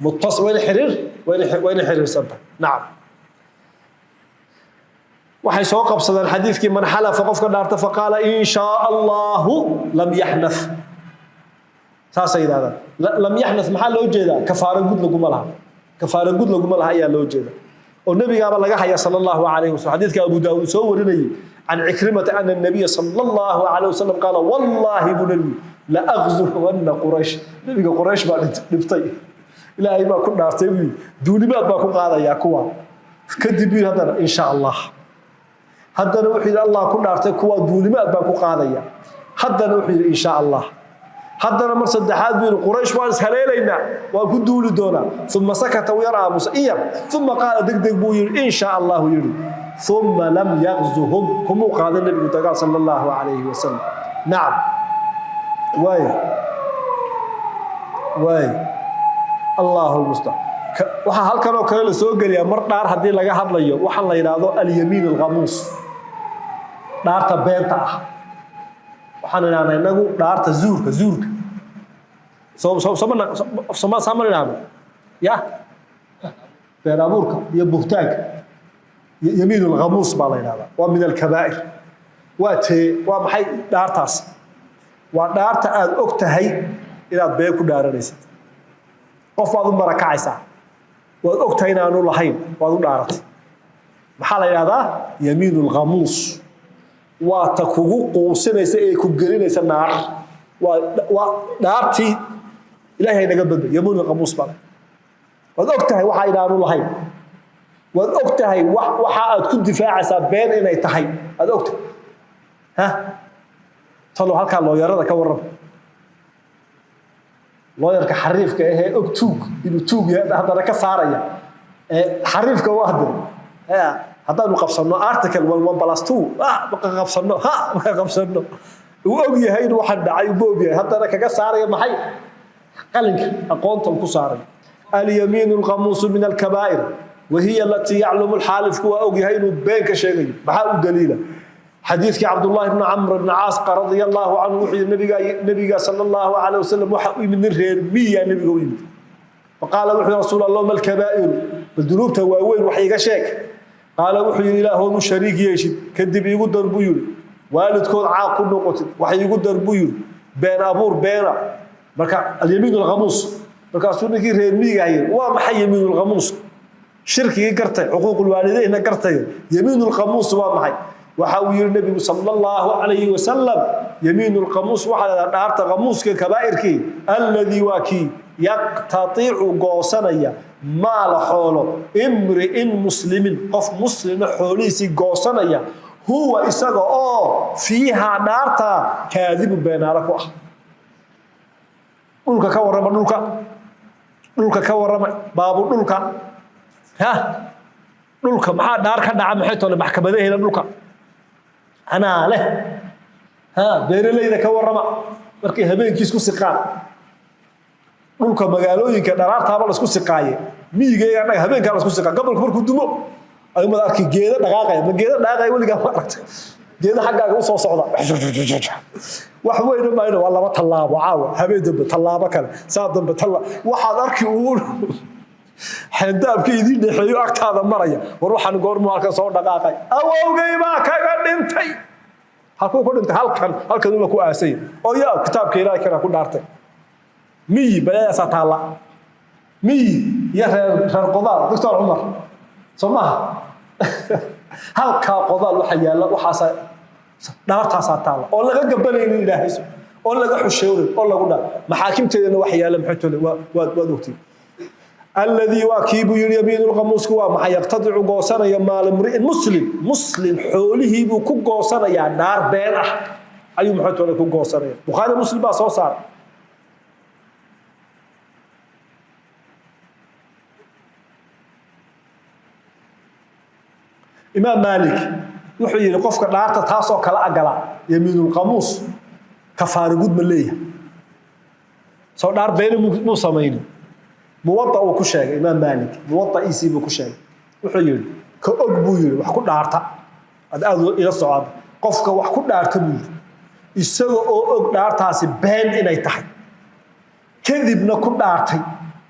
[SPEAKER 1] متصل وين حرير وين حرير صدق نعم waxay soo qabsadeen xadiiskii man xalafa qofka dhaarta faqala in sha Allah lam yahnath saasayda lam yahnath maxaa loo jeedaa kafaara gud lagu malaha ayaa loo jeedaa oo nabiga laga haya sallallahu alayhi wasallam xadiiska Abu Daawud soo warinayay an Ikrimah anna an-nabiy sallallahu alayhi wasallam qala wallahi bunnabi la aghzu wanna quraish nabiga quraish baa dhibtay ilaahay baa ku dhaartay duulimaad baa ku qaadaya kuwa kadib hadana in sha Allah haddana wuxuu Allah ku dhaartay kuwa duulimaad baa ku qaadaya haddana wuxuu in sha Allah haddana mar saddexaad buu quraish waan ishaleelayna waa ku duuli doona thumma sakata yara musaiya thumma qala degdeg buu yiri in sha Allah yiri thumma lam yaghzuhum kumu qaada nabiga dagaal sallallahu alayhi wasallam na'am way Allahu musta'an waxa halkan oo kale la soo galiya mar dhaar hadii laga hadlayo waxa la yiraahdo al-yamin al-ghamus dhaarta beenta ah waxaan inaanay nagu dhaarta zuurka samana ya been abuurka iyo buhtaanka yamin al-ghamus baa la yiraahdaa waa min al-kaba'ir waa maxay dhaartaas ودارت أكتهي إلى بيك دارنيس قف بعض مرة عيسى وأكتهينا أنو لحين وأدو دارت محل هذا يمين الغموس وتكوكو قوسينيسا اي كوغلينيسا نار ودارتي إلهي نقبل يمين الغموس بقى waad ogtahay waxa inaanu lahayn waad ogtahay waxa aad ku difaacaysaa been inay tahay aad ogtahay ha talo halka looyarada ka waran looyarka xariifka ah og tuug inuu tuug yahay hadana ka saaraya xariifka waa hadda haddaanu qabsano article 1+2 ma qabsano ma qabsano uu og yahay inuu waxa dhacay uu og yahay hadana kaga saaraya maxay qalinka aqoontan ku saaray اليمين الغموس من الكبائر وهي التي يعلم الحالف هو أوجهين بينك شيء بحاول دليله حديث عبد الله بن عمرو بن عاص رضي الله عنه وحي النبي صلى الله عليه وسلم وحي من الرمية النبي قويم فقال وحي رسول الله ما الكبائر بالذنوب تواوين وحي شيك قال وحي إله هو شريك يشد كذب يقدر بيول والد كون عاقل نقطة وحي يقدر بيول بين أبور بين اليمين الغموس markaasuu ninkii reer miyiga ahay waa maxay yamiinul qamuus shirkiga gartay xuquuqul waalideena gartay yamiinul qamuus waa maxay waxa uu yiri nabigu sallallahu alayhi wa sallam yamiinul qamuus waxa la dhaarta qamuuska kabaa'irkii alladhi waki yaqtati'u goosanaya maal xoolo imri'in muslimin qof muslim xooliisi goosanaya huwa isaga oo fiiha dhaarta kaadibu beenaala ku ah dhulka ka warrama dhulka ka warrama baabu dhulka ha dhulka maxaa dhaar ka dhaca maxay tole maxkamadaheena dhulka ana leh ha beeraleyda ka warrama markay habeenkii isku siqaan dhulka magaalooyinka dharaartaaba la isku siqaaye miyigeega dhaga habeenka la isku siqaa gobolka markuu dumo ay ma arkay geeda dhaqaaqay ma geeda dhaqaaqay waliga ma aragtay geeda xaggaaga u soo socda wax weyn ma ina wala talaabo caawa habeen dambe talaabo kale saad dambe waxaad arki uu xandaabkii idin dhaxeeyo agtaada maraya war waxaan goormo halka soo dhaqaaqay awowgay baa kaga dhintay halkuu ku dhintay halkan uu ku aasay oo yaa kitaabka Ilaahay kana ku dhaartay miyi balaasa taala miyi ya reer qodaal Dr. Umar somaha halka qodaal waxa yaala waxa dhaartaas taala oo laga gabanaynin Ilaahay oo laga xusheeyo oo lagu dhaa maxaakimteedana wax yaala maxay waa ogtay الذي واكيب يمين الغموس كوا ما يقتطع قوسنا يا مال امرئ مسلم حوله بو كو قوسنا يا نار بين ايو محيت ولا كو قوسنا بخاري مسلم با سو صار امام مالك wuxuu yiri qofka dhaarta taas oo kala agala yamiinul qamuus kafaaro gud ma leeyahay soo dhaar been mu sameeyay موضع وكشاج إمام مالك موضع إيسي وكشاج وحيل كأجبو يل وحكو دارتا هذا إلى الصعاب قفك وحكو دارتا بول يسوي أو دارتا سبان إن يتحي كذب نكو دارتي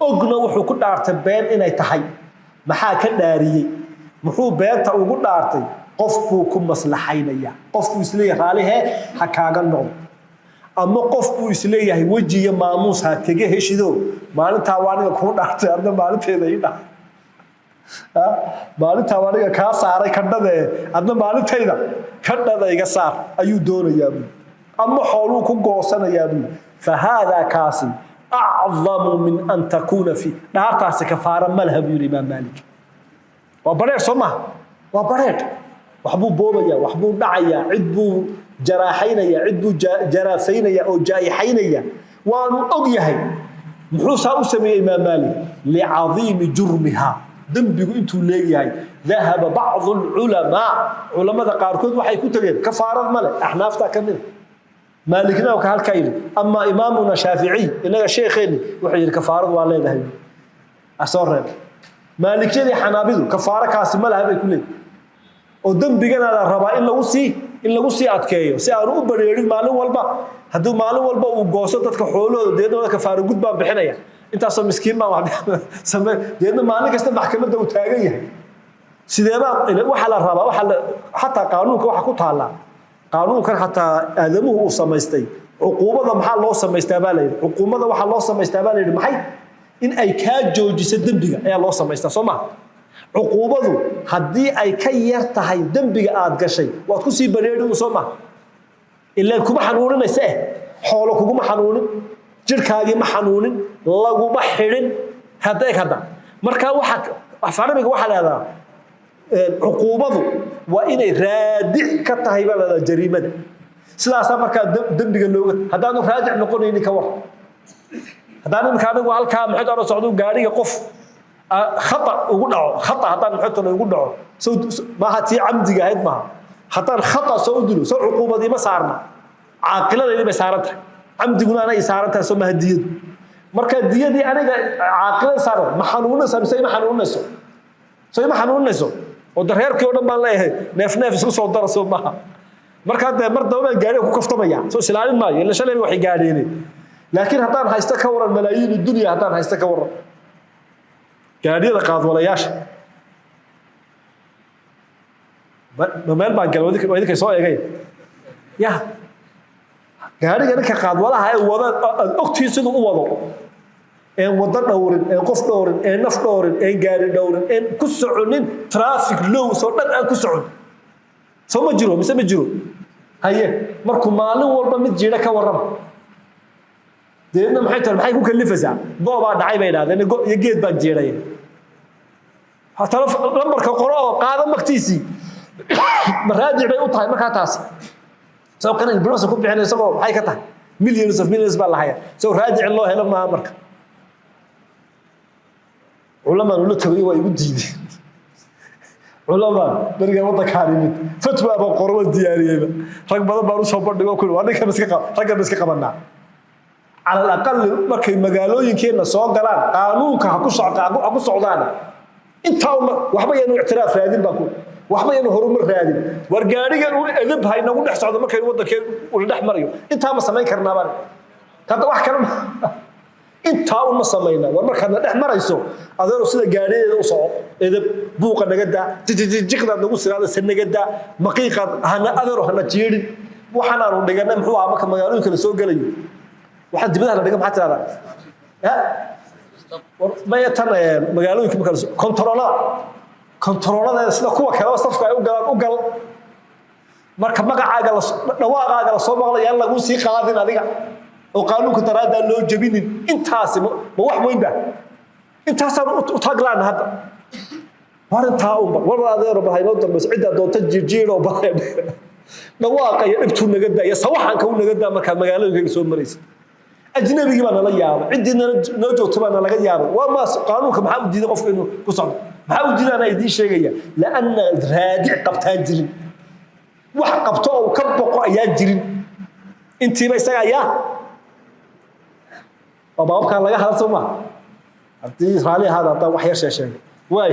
[SPEAKER 1] أجنا وحكو دارتا بان إن يتحي محاك النارية محو بان تأوجو دارتي قفكو كم مصلحين يا قفكو يسليه عليها حكاجا نوم أما قفكو يسليه وجهي ماموس هكذا هشيدو maalinta waaniga ku dhaartay adna maalinteeda ii dhax maalinta waaniga ka saaray kadhade adna maalinteeda kadhada iga saar ayuu doonayaa amma xooluhu ku goosanayaa fahada kaasi a'zamu min an takuna fi dhaartaasi kafaara malhab yiri Imam Malik waa bareer soma waa bareer waxbuu boobaya waxbuu dhacaya cid buu jaraaxaynaya cid buu jaraafaynaya oo jaayihaynaya waanu og yahay محوسا أسمي إمام مالك لعظيم جرمها ذنبه أنتو ليهاي ذهب بعض علماء قاركود وحي كتغير كفارة مالك أحنافتا كمين مالكنا وكهالكاين أما إمامنا شافعي إنه شيخين وحي كفارة والله ذهب أصور مالك جدي حنابذو كفارة كاسم مالها بيكولي وذنبنا الربا إلا وسي أتكيو سيارو بريرين مالو والبا هادو مالو والبا وغوسو ددك خولودو deedna ka faaro gud baa bixinaya intaas oo miskiin ma wax samee deedna maalin kasta maxkamadda uu taagan yahay sideeba waxa la rabaa waxa hatta qaanuunka waxa ku taala qaanuunkan hatta aadamuhu uu samaystay عقوبة محل الله سما يستقبله عقوبة وحل الله سما يستقبله محي إن أي كاجو جسد دنبيا أي الله سما يستسمع عقوبة هدي أي كيرتهاي دنبيا آد كشيء وتكسي بريدو سما إلا كم حنون نساه حولك كم حنون جركاجي ما حنون الله ما حرن هذا مركا واحد أفعله واحد هذا عقوبة وإن رادع كتهاي بلا جريمة سلاسة مركا دنبيا اللوجت هذا إنه راجع نقول إني كوار هذا إنه كانوا وعلى كام حد على صعود قاري يقف خطأ وقدعه خطأ هذا نحطه وقدعه ما هتي عمدي قاعد معه حتى الخطأ سودلو سو عقوبة دي ما صارنا عاقلة اللي بسارتها عمدي قلنا أنا إسارتها سو مهدية مركا الدية دي أنا عاقلة صارت محنونة سمسي محنونة سو محنونة سو ودرهير كيونا ما الله نف سو صدر سو ما مركا مرد ما قاري وكفت ما يعني سو سلالين ما يلا شلون وحي قاريني لكن هتان هيستكور الملايين الدنيا هتان هيستكور قاري قاض ولا ياش مال بان قال وديك يسوي ايغاي يا gaariga ninka qaad walaha ay wada ogtiisadu u wado ee wada dhowrin ee qof dhowrin ee naf dhowrin ee gaari dhowrin ee ku soconin traffic law soo dhan aan ku socon soo ma jiro mise ma jiro haye markuu maalin walba mid jiira ka warrama deedna maxay ku kalifaysaa gooba dhacay bay yiraahdeen iyo geed baan jiiray hatta lambarka qoro oo qaada magtiisi maraadic bay u tahay marka taas سو كان البروس كوب يعني سو هاي كته مليونز اوف مليونز بالله هي سو راجع الله هلا ما مرك علماء لو تغي واي وديد علماء برجع ودا كاريمت فتوى ابو قرو دياريبا رق بدل بارو سو بردغو كل وانا رق بس قبنا على الاقل markay magaalooyinkeena soo galaan qaanuunka ha ku socdaan inta waxba yanu i'tiraaf raadin baa ku waxba inuu horumar raadin war gaarigan uu edeb hayna u dhex socdo markay wadankeen uu dhex marayo inta ma sameyn karnaa baan kada wax kale inta uu ma sameeyna war marka dhex marayso adeero sida gaarigeeda u soco edeb buuqa naga daa jiqda nagu siraada sanaga daa maqiiqad hana adeero hana jeerin waxana aanu dhigana muxuu ahaa marka magaalooyinka la soo galayo waxa dibadaha la dhiga maxaa tirada ma yatan magaalooyinka marka كنترولada sida kuwa kale safka ay u gal marka magacaaga dhawaaqaaga la soo maqlay in lagu sii qaadin adiga oo qaanuunka taraada loo jabinin intaas ma wax weyn ba intaas u taglaan hadda warinta wala adeero bahayno dambe cid doonta jiiro bahay dhawaaqa iyo dhibtu naga daaya sawaxanka uu naga daa marka magaalooyinka soo maraysa ajnabiga bana la yaabo cidina noo joogto bana laga yaabo waa ma qaanuunka maxaa u diiday qofku inuu ku socdo maxaa u diiday idin sheegaya laana raadic qabtaan jirin wax qabto oo ka boqo ayaa jirin intiiba isaga ayaa baabka laga hadlo ma hadii raali hada wax yar sheegay way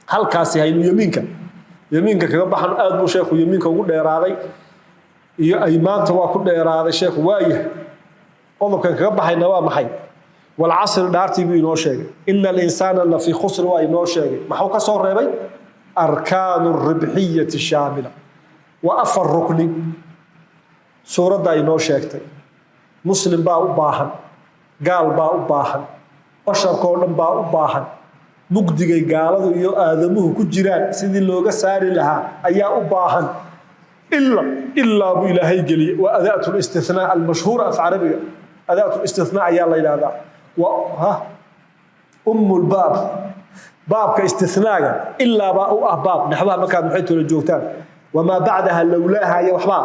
[SPEAKER 1] halkaasi haynu yamiinka kaga baxan aad buu sheekhu yamiinka ugu dheeraaday iyo ay maanta waa ku dheeraaday sheekhu waaye qodobkan kaga baxayna waa maxay wal asr dhaartii buu inoo sheegay innal insana la fi khusr waa inoo sheegay maxuu ka soo reebay arkaanu ribhiyati shamila wa afar rukni suurada inoo sheegtay muslim baa u baahan gaal baa u baahan basharkoo dhan baa u baahan mugdigay gaaladu iyo aadamuhu ku jiraan sidii looga saari lahaa ayaa u baahan illa bu ilaahay galiye wa adaatu al-istithnaa al-mashhuura af arabiga adaatu al-istithnaa ayaa la yiraahdaa wa ummul baabka istithnaaga illa ba u ahbaab naxwaha markaad maxay tolo joogtaan wama ba'daha lawlaaha ya waxba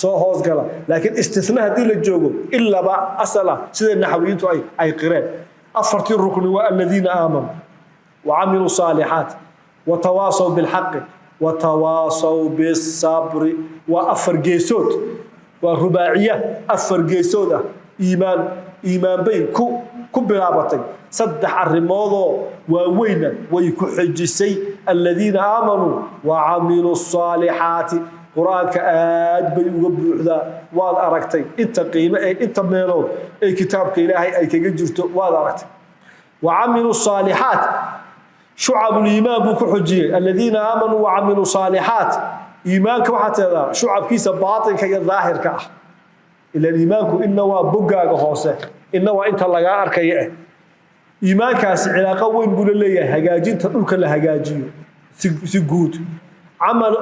[SPEAKER 1] soo hoos gala laakiin istithnaa hadii la joogo illa ba asala sida naxwiyiintu ay qireen afartii rukni wa alladina aamanu وعملوا صالحات وتواصوا بالحق وتواصوا بالصبر وأفر جيسود والرباعية أفر جيسودة إيمان بين كبرابطين صدح الرماضة ووينا ويكحجسي الذين آمنوا وعملوا الصالحات قرآن كآد بيقبل ذا والأركتين انت قيمة انت ميلون اي كتابك إلهي اي كجرت والأركتين وعملوا الصالحات شعب الإيمان بكحجية الذين آمنوا وعملوا صالحات إيمانك وحتى شعب كيس باطن كي الظاهر كأح إلا الإيمانك إنه وبقى هوسه إنه أنت لقى أركيه إيمانك علاقة وين بقول لي هجاجين تقول كله هجاجيو سجود عمل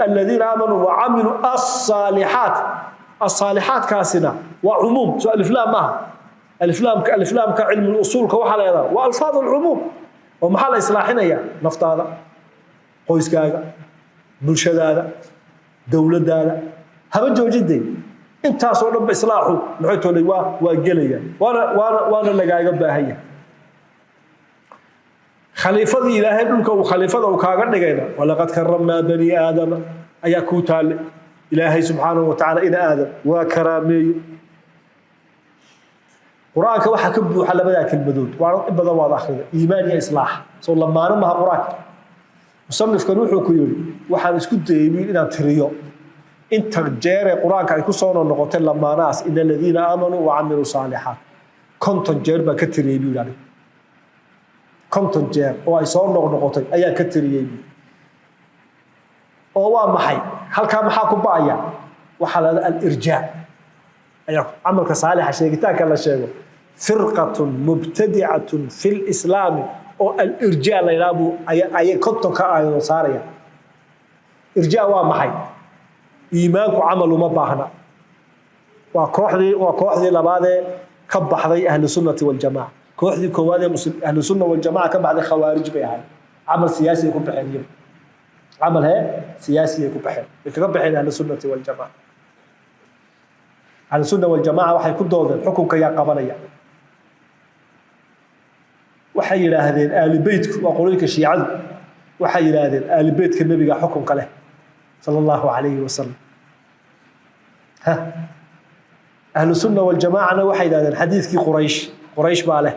[SPEAKER 1] الذين آمنوا وعملوا الصالحات كاسنا وعموم سؤال الإفلام ما الإفلام كعلم الأصول كوحل هذا وألفاظ العموم ومحل إصلاحنا يا نفط هذا قويس كذا بلشة هذا دولة هذا هم جو جدي أنت صور بإصلاحه نعيته لي وجليا وأنا اللي قاعد بهاي خليفة إلهي منك وخليفة وكاغر نجينا ولقد كرمنا بني آدم أيكو تعالى إلهي سبحانه وتعالى إلى آدم وكرامي قرآنك waxa ka buuxa labada kelmadood waa in badan wada akhriyo iimaan iyo islaax soo lamaano ma quraanka musannifkan wuxuu ku yiri waxaan isku dayay inaan tiriyo inta jeer quraanka ay ku soo noqotay lamaanaas in alladina aamanu wa amilu salihat konton jeer ba ka tiriyay buu konton jeer oo ay soo noqotay ayaa ka tiriyay oo waa maxay halka maxaa ku baaya waxa la al-irjaa ayaa amalka saalixa sheegitaanka la sheego فرقة مبتدعة في الإسلام أو الإرجاء ليلابو أي كنتم كأي صاريا إرجاء ومحي إيمانك عمل ما باهنا وكوحدي لبعض كبحضي أهل السنة والجماعة كوحدي كوادي أهل السنة والجماعة كبحضي خوارج بيها عمل سياسي يكون بحين عمل هي سياسي يكون بحين يكبحين أهل السنة والجماعة أهل السنة والجماعة وحي كدودا حكم كيا قبليا waxay yiraahdeen aali beedku waa qolooyinka shiicadu waxay yiraahdeen aali beedka nabiga xukunka leh sallallahu alayhi wa sallam ha ahlu sunna wal jamaa'ana waxay yiraahdeen xadiiskii quraysh baa leh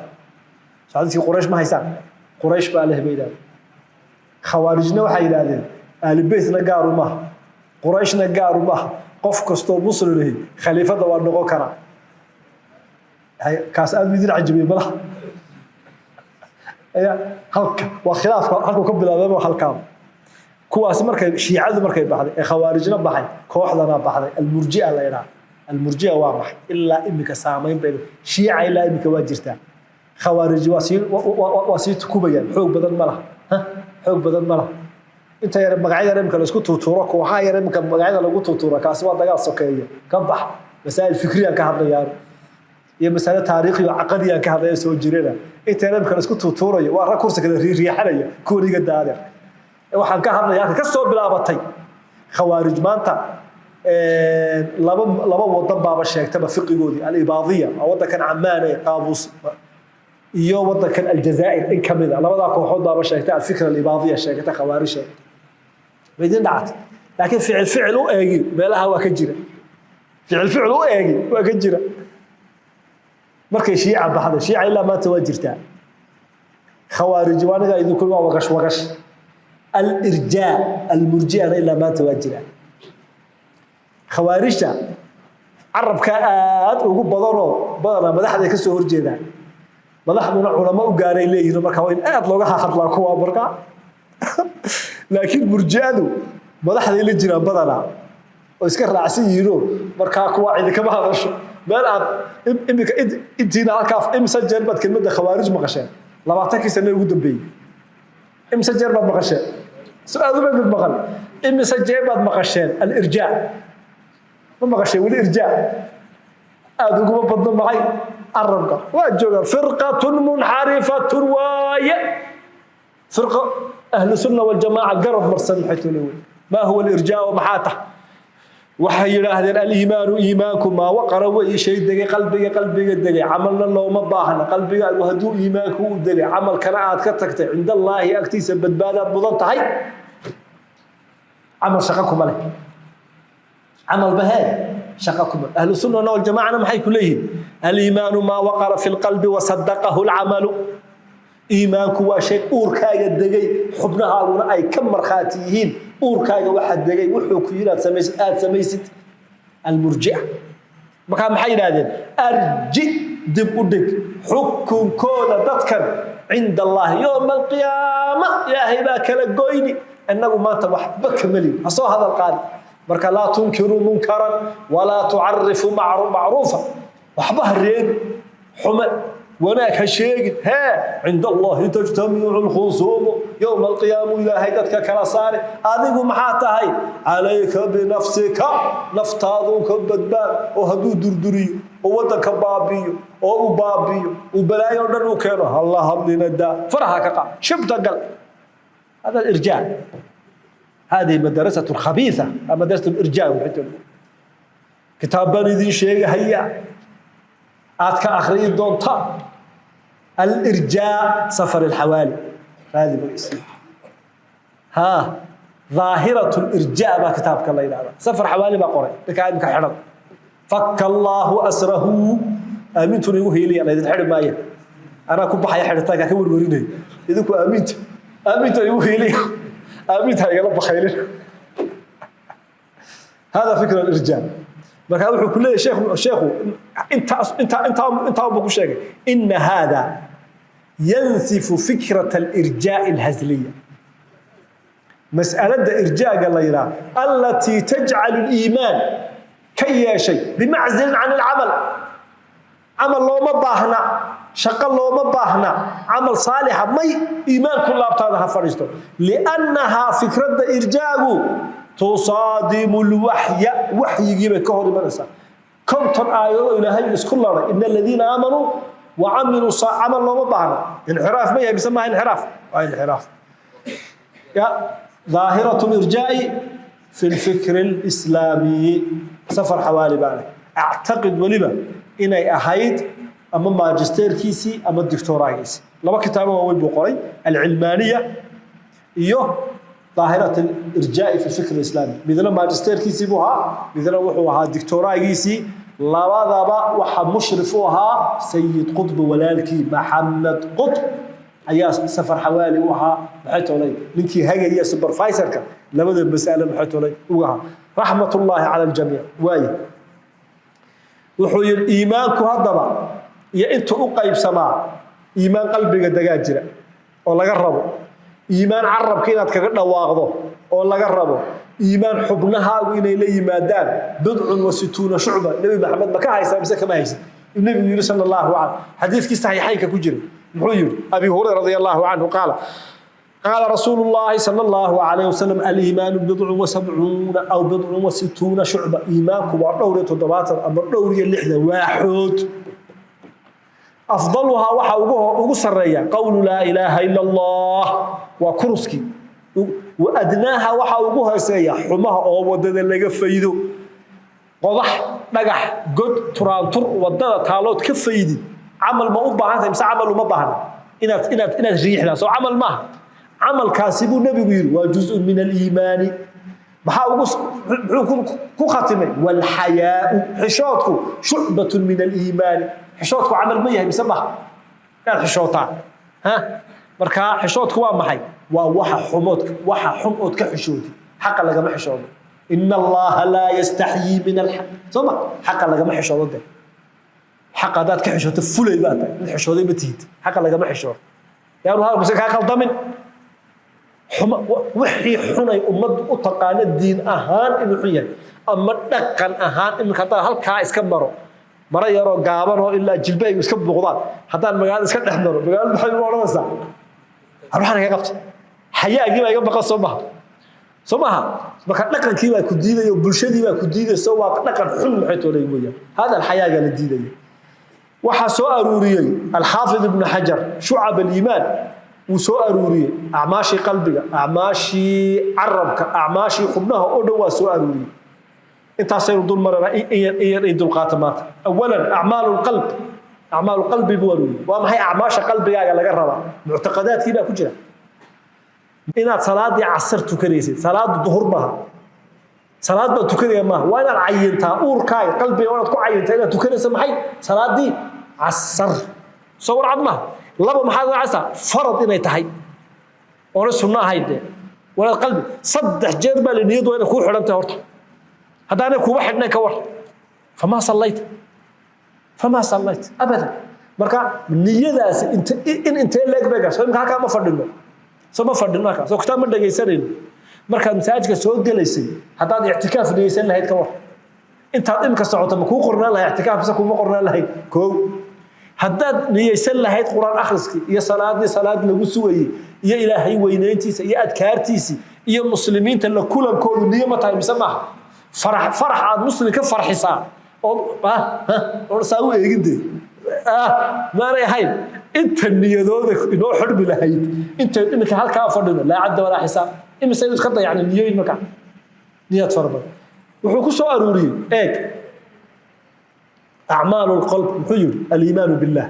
[SPEAKER 1] xadiiskii quraysh ma haysan quraysh baa leh beedaan khawaarijna waxay yiraahdeen aali beedna gaaru ma qurayshna gaaru ma qof kasto muslim ah khaliifada waa noqon kara kaas aad midin cajiibay malaha halka waa khilaaf halku ka bilaabay halka kuwaas markay shiicadu markay baxday ee khawaarijna baxay kooxdana baxday al-murji'a la yiraahdo al-murji'a waa maxay illa imika saameyn bay shiica ila imika waa jirtaa khawaarij wasiit kubayaan xoog badan ma laha xoog badan ma laha inta yar magacyada imika la isku tuuturo kooxaha yar imika magacyada lagu tuuturo kaas waa dagaal sokeeyo ka bax masaa'il fikriyan ka hadlayaan iyo mas'ala taariikhi iyo aqooniyan ka hadlaya soo jireen inta yar kala isku tuuturayo waa ra kursi kala riixanaya kooriga daadar waxaan ka hadlayaa ka soo bilaabatay khawaarij maanta laba wadan baaba sheegtaba fiqigoodii al-ibaadiyya wadankan Ammaan ee Qaabus iyo wadankan Aljazaa'ir in kamida labada kooxood baaba sheegtay al-fikra al-ibaadiyya sheegtay khawaarij baydin dhacad laakiin ficil u eegi meelaha waa ka jira ficil u eegi waa ka jira markay shiica baxday shiica ilaa maanta waa jirtaa khawaarij waaniga idinku waa wagash al-irjaa al-murji'a ilaa maanta waa jira khawaarijta arabka aad ugu badana madaxda ka soo horjeedaan madaxduna culamo u gaaray leeyihiin marka waa in aad looga hadlaa kuwa marka laakiin murji'adu madaxda la jiraan badana oo iska raacsan yihiin marka kuwa cid kama hadasho meel aad imika intiina halkaas imsa jeerbad kelmadda khawaarij maqasheen 20 sano ugu dambeeyay imsa jeerbad maqasheen su'aadu ma maqal imsa jeerbad maqasheen al-irjaa ma maqasheen wali irjaa aad ugu badno macay arabka waa jooga firqatun munharifatun waaya firqa ahlu sunna wal jamaa garab marsan xitulay ma huwa al-irjaa wa maxata waxay yiraahdeen al-iimaanu iimaanku ma waqara way shay degay qalbiga degay amalna looma baahna qalbiga haduu iimaanku u degay amal kana aad ka tagtay inda Ilaahi agtiisa badbaadad mudan tahay amal shaqakum leh amal bahay shaqakum ahlu sunna wal jamaa maxay ku leeyihiin al-iimaanu ma waqara fil qalbi wa saddaqahu al-amalu iimaanku waa shay uurkaaga degay xubnahaaguna ay ka marxaati yihiin uurkaaga waxa degay wuxuu ku yiraahdaa samaysid al-murji'a marka maxay yiraahdeen arji dib u dhig xukunkooda dadkan inda Allah yawm al-qiyaamah ilaahay baa kala goyni annagu maanta waxba kamali soo hadal qaad marka laa tunkiru munkaran walaa tucarifu macruufa waxba ha reebin xume wanaag ha sheegin hee cinda allahi tajtamicu lkhusuumu yowma alqiyaamu ilaahay dadka kala saari adigu maxaa tahay calayka binafsika naftaaduu ka badbaad oo hadduu durduriyo oo waddanka baabiyo oo u baabiyo uu balaayo o dhan u keeno halla hadlina daa faraha ka qaad shibta gal hada irjaa هذه مدرسة خبيثة مدرسة الإرجاء كتاب بني شيء هيا آتك آخرين دونتا الإرجاء سفر الحوالي هذه بالاسم ها ظاهرة الإرجاء ما كتابك الله يلعب سفر حوالي ما قرأ لك عندك حرم فك الله أسره آمنت نيوه لي أنا إذا الحرم مايا أنا كنت بحي حرتاك أكبر وريني إذا كنت آمنت نيوه لي آمنتها يا رب خير هذا فكر الإرجاء marka wuxuu ku leeyahay sheekhu inta uu sheegay in hada yansifu fikrat al-irja' al-hazliya mas'alada irjaaga la yiraahdo allati taj'al al-iman kay shay bima'zil 'an al-'amal amal looma baahna shaqo looma baahna amal saalix may iimaanku laabtaada ha fariisto li'annaha fikrada irjaagu تصادم الوحي وحي ka hor imanaysa konton aayado ilaahay isku laray in alladina aamanu wa amilu amal looma baahna inxiraaf ma yahay bisma inxiraaf waa inxiraaf ya ظاهرة الإرجاء في الفكر الإسلامي سفر حوالي بالك أعتقد ولما إني أحيد أما ماجستير كيسي أما الدكتوراه كيسي لما كتابه هو البقري العلمانية ظاهرة الإرجاء في الفكر الإسلامي مثلا ماجستير كيسي بوها مثلا وحوها الدكتوراه كيسي لبضبا وحا مشرفوها سيد قطب ولالكي محمد قطب أيا سفر حوالي وها بحيث ولي لنكي هاجي سوبرفايزر لبدا المسألة بحيث ولي وها رحمة الله على الجميع واي وحوي الإيمان كهضبا يا أنت أقيب سماع إيمان قلبك دجاجرة ولا جربه إيمان عرب كينات كقدنا واقضه ولا جربه إيمان حبنها وإن إليه مادان بضع وستون شعبة النبي محمد ما كان يسمى مسك ما يسمى النبي صلى الله عليه وسلم حديث كي صحيحين ككجري محير أبي هريرة رضي الله عنه قال رسول الله صلى الله عليه وسلم الإيمان بضع وسبعون أو بضع وستون شعبة إيمانكم ودورة تضباطر أما دورية اللحظة واحد أفضلها وقصرية قول لا إله إلا الله وكرسكي وأدناها وحاوقها سيا حماها أو ودد اللي فيدو وضح نجح قد ترانتر ودد تالوت كفيدي عمل ما أبى عنه مس عمل وما بعنا إن ريحنا سو عمل ما عمل كاسب النبي يقول وجزء من الإيمان بحاوقص كو خاتمه والحياء حشاتكم شعبة من الإيمان حشوتك عمل ميه بسمح كان حشوتان ها marka xishoodku waa maxay waa waxa xumodka xishoodi xaq laga ma xishoodo inna allaha la yastahi min al-haq soma xaq laga ma xishoodo xaq dad ka xishooto fulay baad mid xishooday batid xaq laga ma xishoodo yaa ruuxa bas ka qaldamin wixii xunay ummad u taqaan diin ahaan inuu xun yahay ama dhaqan ahaan in ka halka iska maro mara yaroo gaaban oo ilaa jilbay iska buuqdaan hadaan magaalada iska dhex maro magaalada waxay u oranaysaa ruuxana ka qabto xayaagii baa iga baqan somaha marka dhaqankii baa ku diidayo bulshadii baa ku diidayso waa dhaqan xun maxay toolay weeyaan hada xayaaga la diidayo waxa soo aruuriyay al-Hafiz ibn Hajar shu'ab al-iman uu soo aruuriyay a'maashi qalbiga a'maashi arabka a'maashi xubnaha oo dhan waa soo aruuriyay انت سير دول مرة يدل قاتمات اولا اعمال القلب بوري وما هي اعماش قلبيغا laga raba mu'taqadaadkiina ku jira inaad salaadi casr tukanaysid salaad duhur baha salaad ba tukanaya ma waa inaad cayintaa uurkaaga qalbiga inaad ku cayintaa inaad tukanaysid maxay salaadi casr soo warcadma laba maxaad raacaysaa farad inay tahay oo sunna ahayd wala qalbi saddex jeer baa niyadu inay ku xirantahay horta هذا كوبا حدنا كور فما صليت ابدا marka niyadaas inta leeg beega soo imka ka ma fadhino soo kitaab ma dhageysanayno markaad masaajidka soo galaysay haddaad ictikaaf niyeysan lahayd ka war intaad imka socoto ma kuu qornaan lahayd ictikaaf mise kuma qornaan lahayd koow haddaad niyeysan lahayd quraan akhriskii iyo salaad lagu sugayey iyo ilaahay weynayntiisa iyo adkaartiisii iyo muslimiinta la kulankoodu niyo ma tahay mise maaha farax aad muslim ka farxisaa oo saa u eegidee maanay ahayn inta niyadooda inoo xidhmi lahayd intayd iminka halkaa fadhino laa cadda walaa xisaab imise inuu iska dayacna niyooyin markaa niyad fara badan wuxuu ku soo aruuriyey eeg أعمال القلب محير الإيمان بالله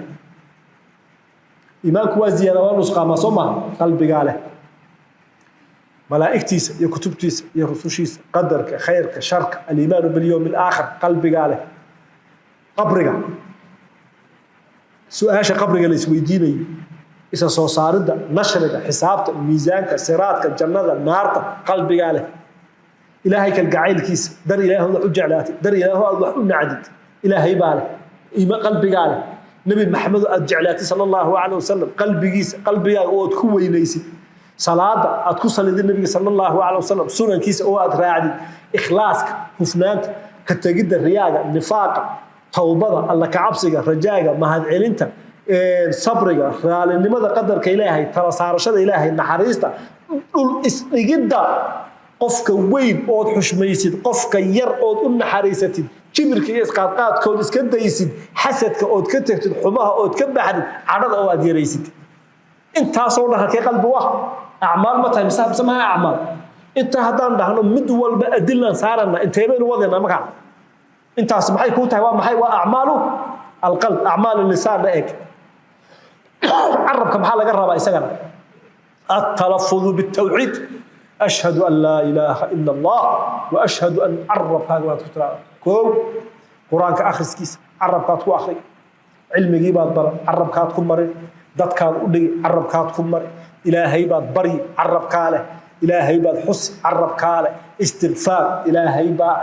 [SPEAKER 1] إيمانك وازيادة ونسقى ما صمها قلب قاله ملائكتيس يا كتبتيس يا رسوشيس قدرك خيرك شرك الإيمان باليوم الآخر قلب قاله قبرك سؤاش قبرك اللي سويديني إذا صارد نشرك حسابك ميزانك سراتك الجنة النار قلب قاله إلهيك القعيل كيس در إله الله جعلاتي در إله الله نعدد إلهي باله إيمان قلبي قاله نبي محمد الجعلاتي صلى الله عليه وسلم قلبي أود كوي ليسي صلاة أتكسل النبي صلى الله عليه وسلم سنن كيس أود راعدي إخلاصك هفنانك كتجد الرياضة النفاق توبة الله كعبسك رجاك ما هاد علنت صبرك لأن لماذا قدرك إلهي ترى صار شد إلهي نحريسته جدا قفك وين أود حشميسيد قفك ير أود نحريستيد جبرك إسقاطات كود إسكت يسد حسدك أود كتكت حماها أود كبحد عرض أود يريسد أنت صورنا هكي قلب واحد أعمال متى مساب سماها أعمال أنت هدان ده هنو مدول بأدلة صارنا أنت يبين وضعنا مكان أنت أصبحي كوتا ومحي وأعماله القلب أعمال اللسان لأيك عربك محالة قرب يسقنا التلفظ بالتوحيد أشهد أن لا إله إلا الله وأشهد أن عرب هذا وتترى كو قرآنك آخر كيس عرب كاتكو آخر علم جيبات برا عرب كاتكو مري دات كان أولي عرب كاتكو مري إلهي بات بري عرب كاله إلهي بات حس عرب كاله استغفار إلهي بات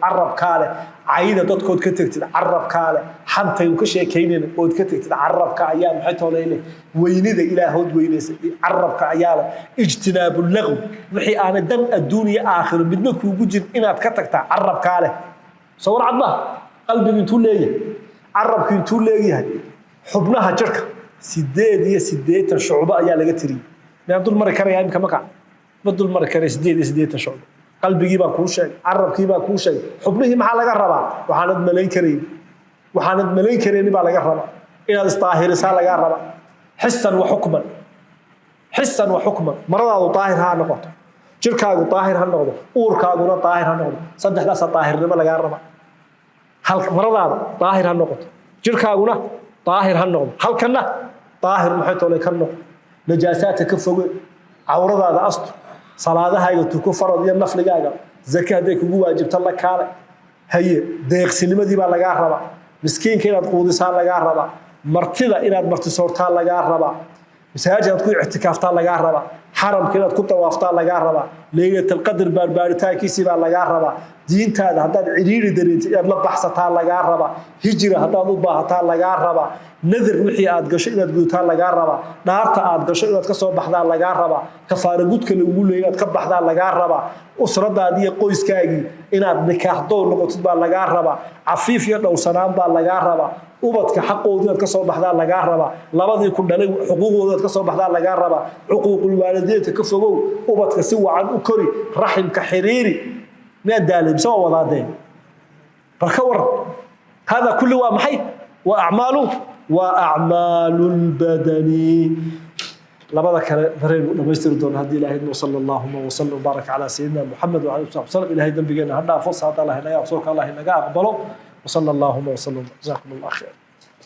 [SPEAKER 1] عرب كاله عيدة دات كود كتكتد عرب كاله حمتا يوكشي كينين كود كتكتد عرب كأيام حيث ليلة وينيدا إلهود وينيس عرب كأياله اجتناب اللغو وحي أنا دم الدنيا آخر بدنك وجود إنها تكتكت عرب كاله صور عضله قلبي انتو ليه عربك انتو ليه حبناها جركه سديد شعوبه ayaa laga tiri ma dul mar karaya imka maka badul mar karaya سديد شعوبه qalbigi baa ku sheeg carabkii baa ku sheeg xubnihi maxaa laga rabaa waxaanad malayn kareen baa laga rabaa inaad istaahirisa laga rabaa حسا وحكما maradaadu daahir ha noqoto jirkaagu daahir ha noqdo uurkaaguna daahir ha noqdo saddexdaas daahirnimo laga rabaa halka maradaada daahir ha noqoto jirkaaguna daahir ha noqdo halkana daahir maxay toolay ka noqdo najaasaadka ka foge awradaada astu salaadahayga tuko farad iyo nafligaaga zakaaday kugu waajibta la kaale haye deeqsinimadii baa laga rabaa miskiinka inaad quudisaa laga rabaa martida inaad martisoortaa laga rabaa مساجد كل اعتكافات لقاه ربا حرم كذا كنت وافطار لقاه ربا ليلة القدر باربارتها كيسي لقاه ربا دين هذا هذا عريري دريت يلا بحثتها لقاه ربا هجرة هذا ضباطها لقاه ربا نذر وحي أدقش إذا تقولتها لقاه ربا نارت أدقش إذا تكسر بحثها لقاه ربا كفارة قد كل يقول إذا تكبحثها لقاه ربا أسرة هذه قويس كاجي إن نكاح دور نقطة لقاه ربا عفيف يلو سنام لقاه ربا ubadka xaqooda ka soo baxdaa laga raba labadii ku dhalay xuquuqdooda ka soo baxdaa laga raba xuquuqul waalideed ka fogow ubadka si wacan u kori raximka xiriiri ma daalib soo wadaadeen barkawar hada kullu waa maxay wa a'malul badani labada kale dareen dhameystir doon hadii ilaahay sallallahu alayhi wa sallam barak ala sayyidina muhammad wa alayhi wa sallam ilaahay dambigeena hadda fursad Allah inaga soo ka Allah inaga aqbalo وصلى الله وسلم جزاكم الله خير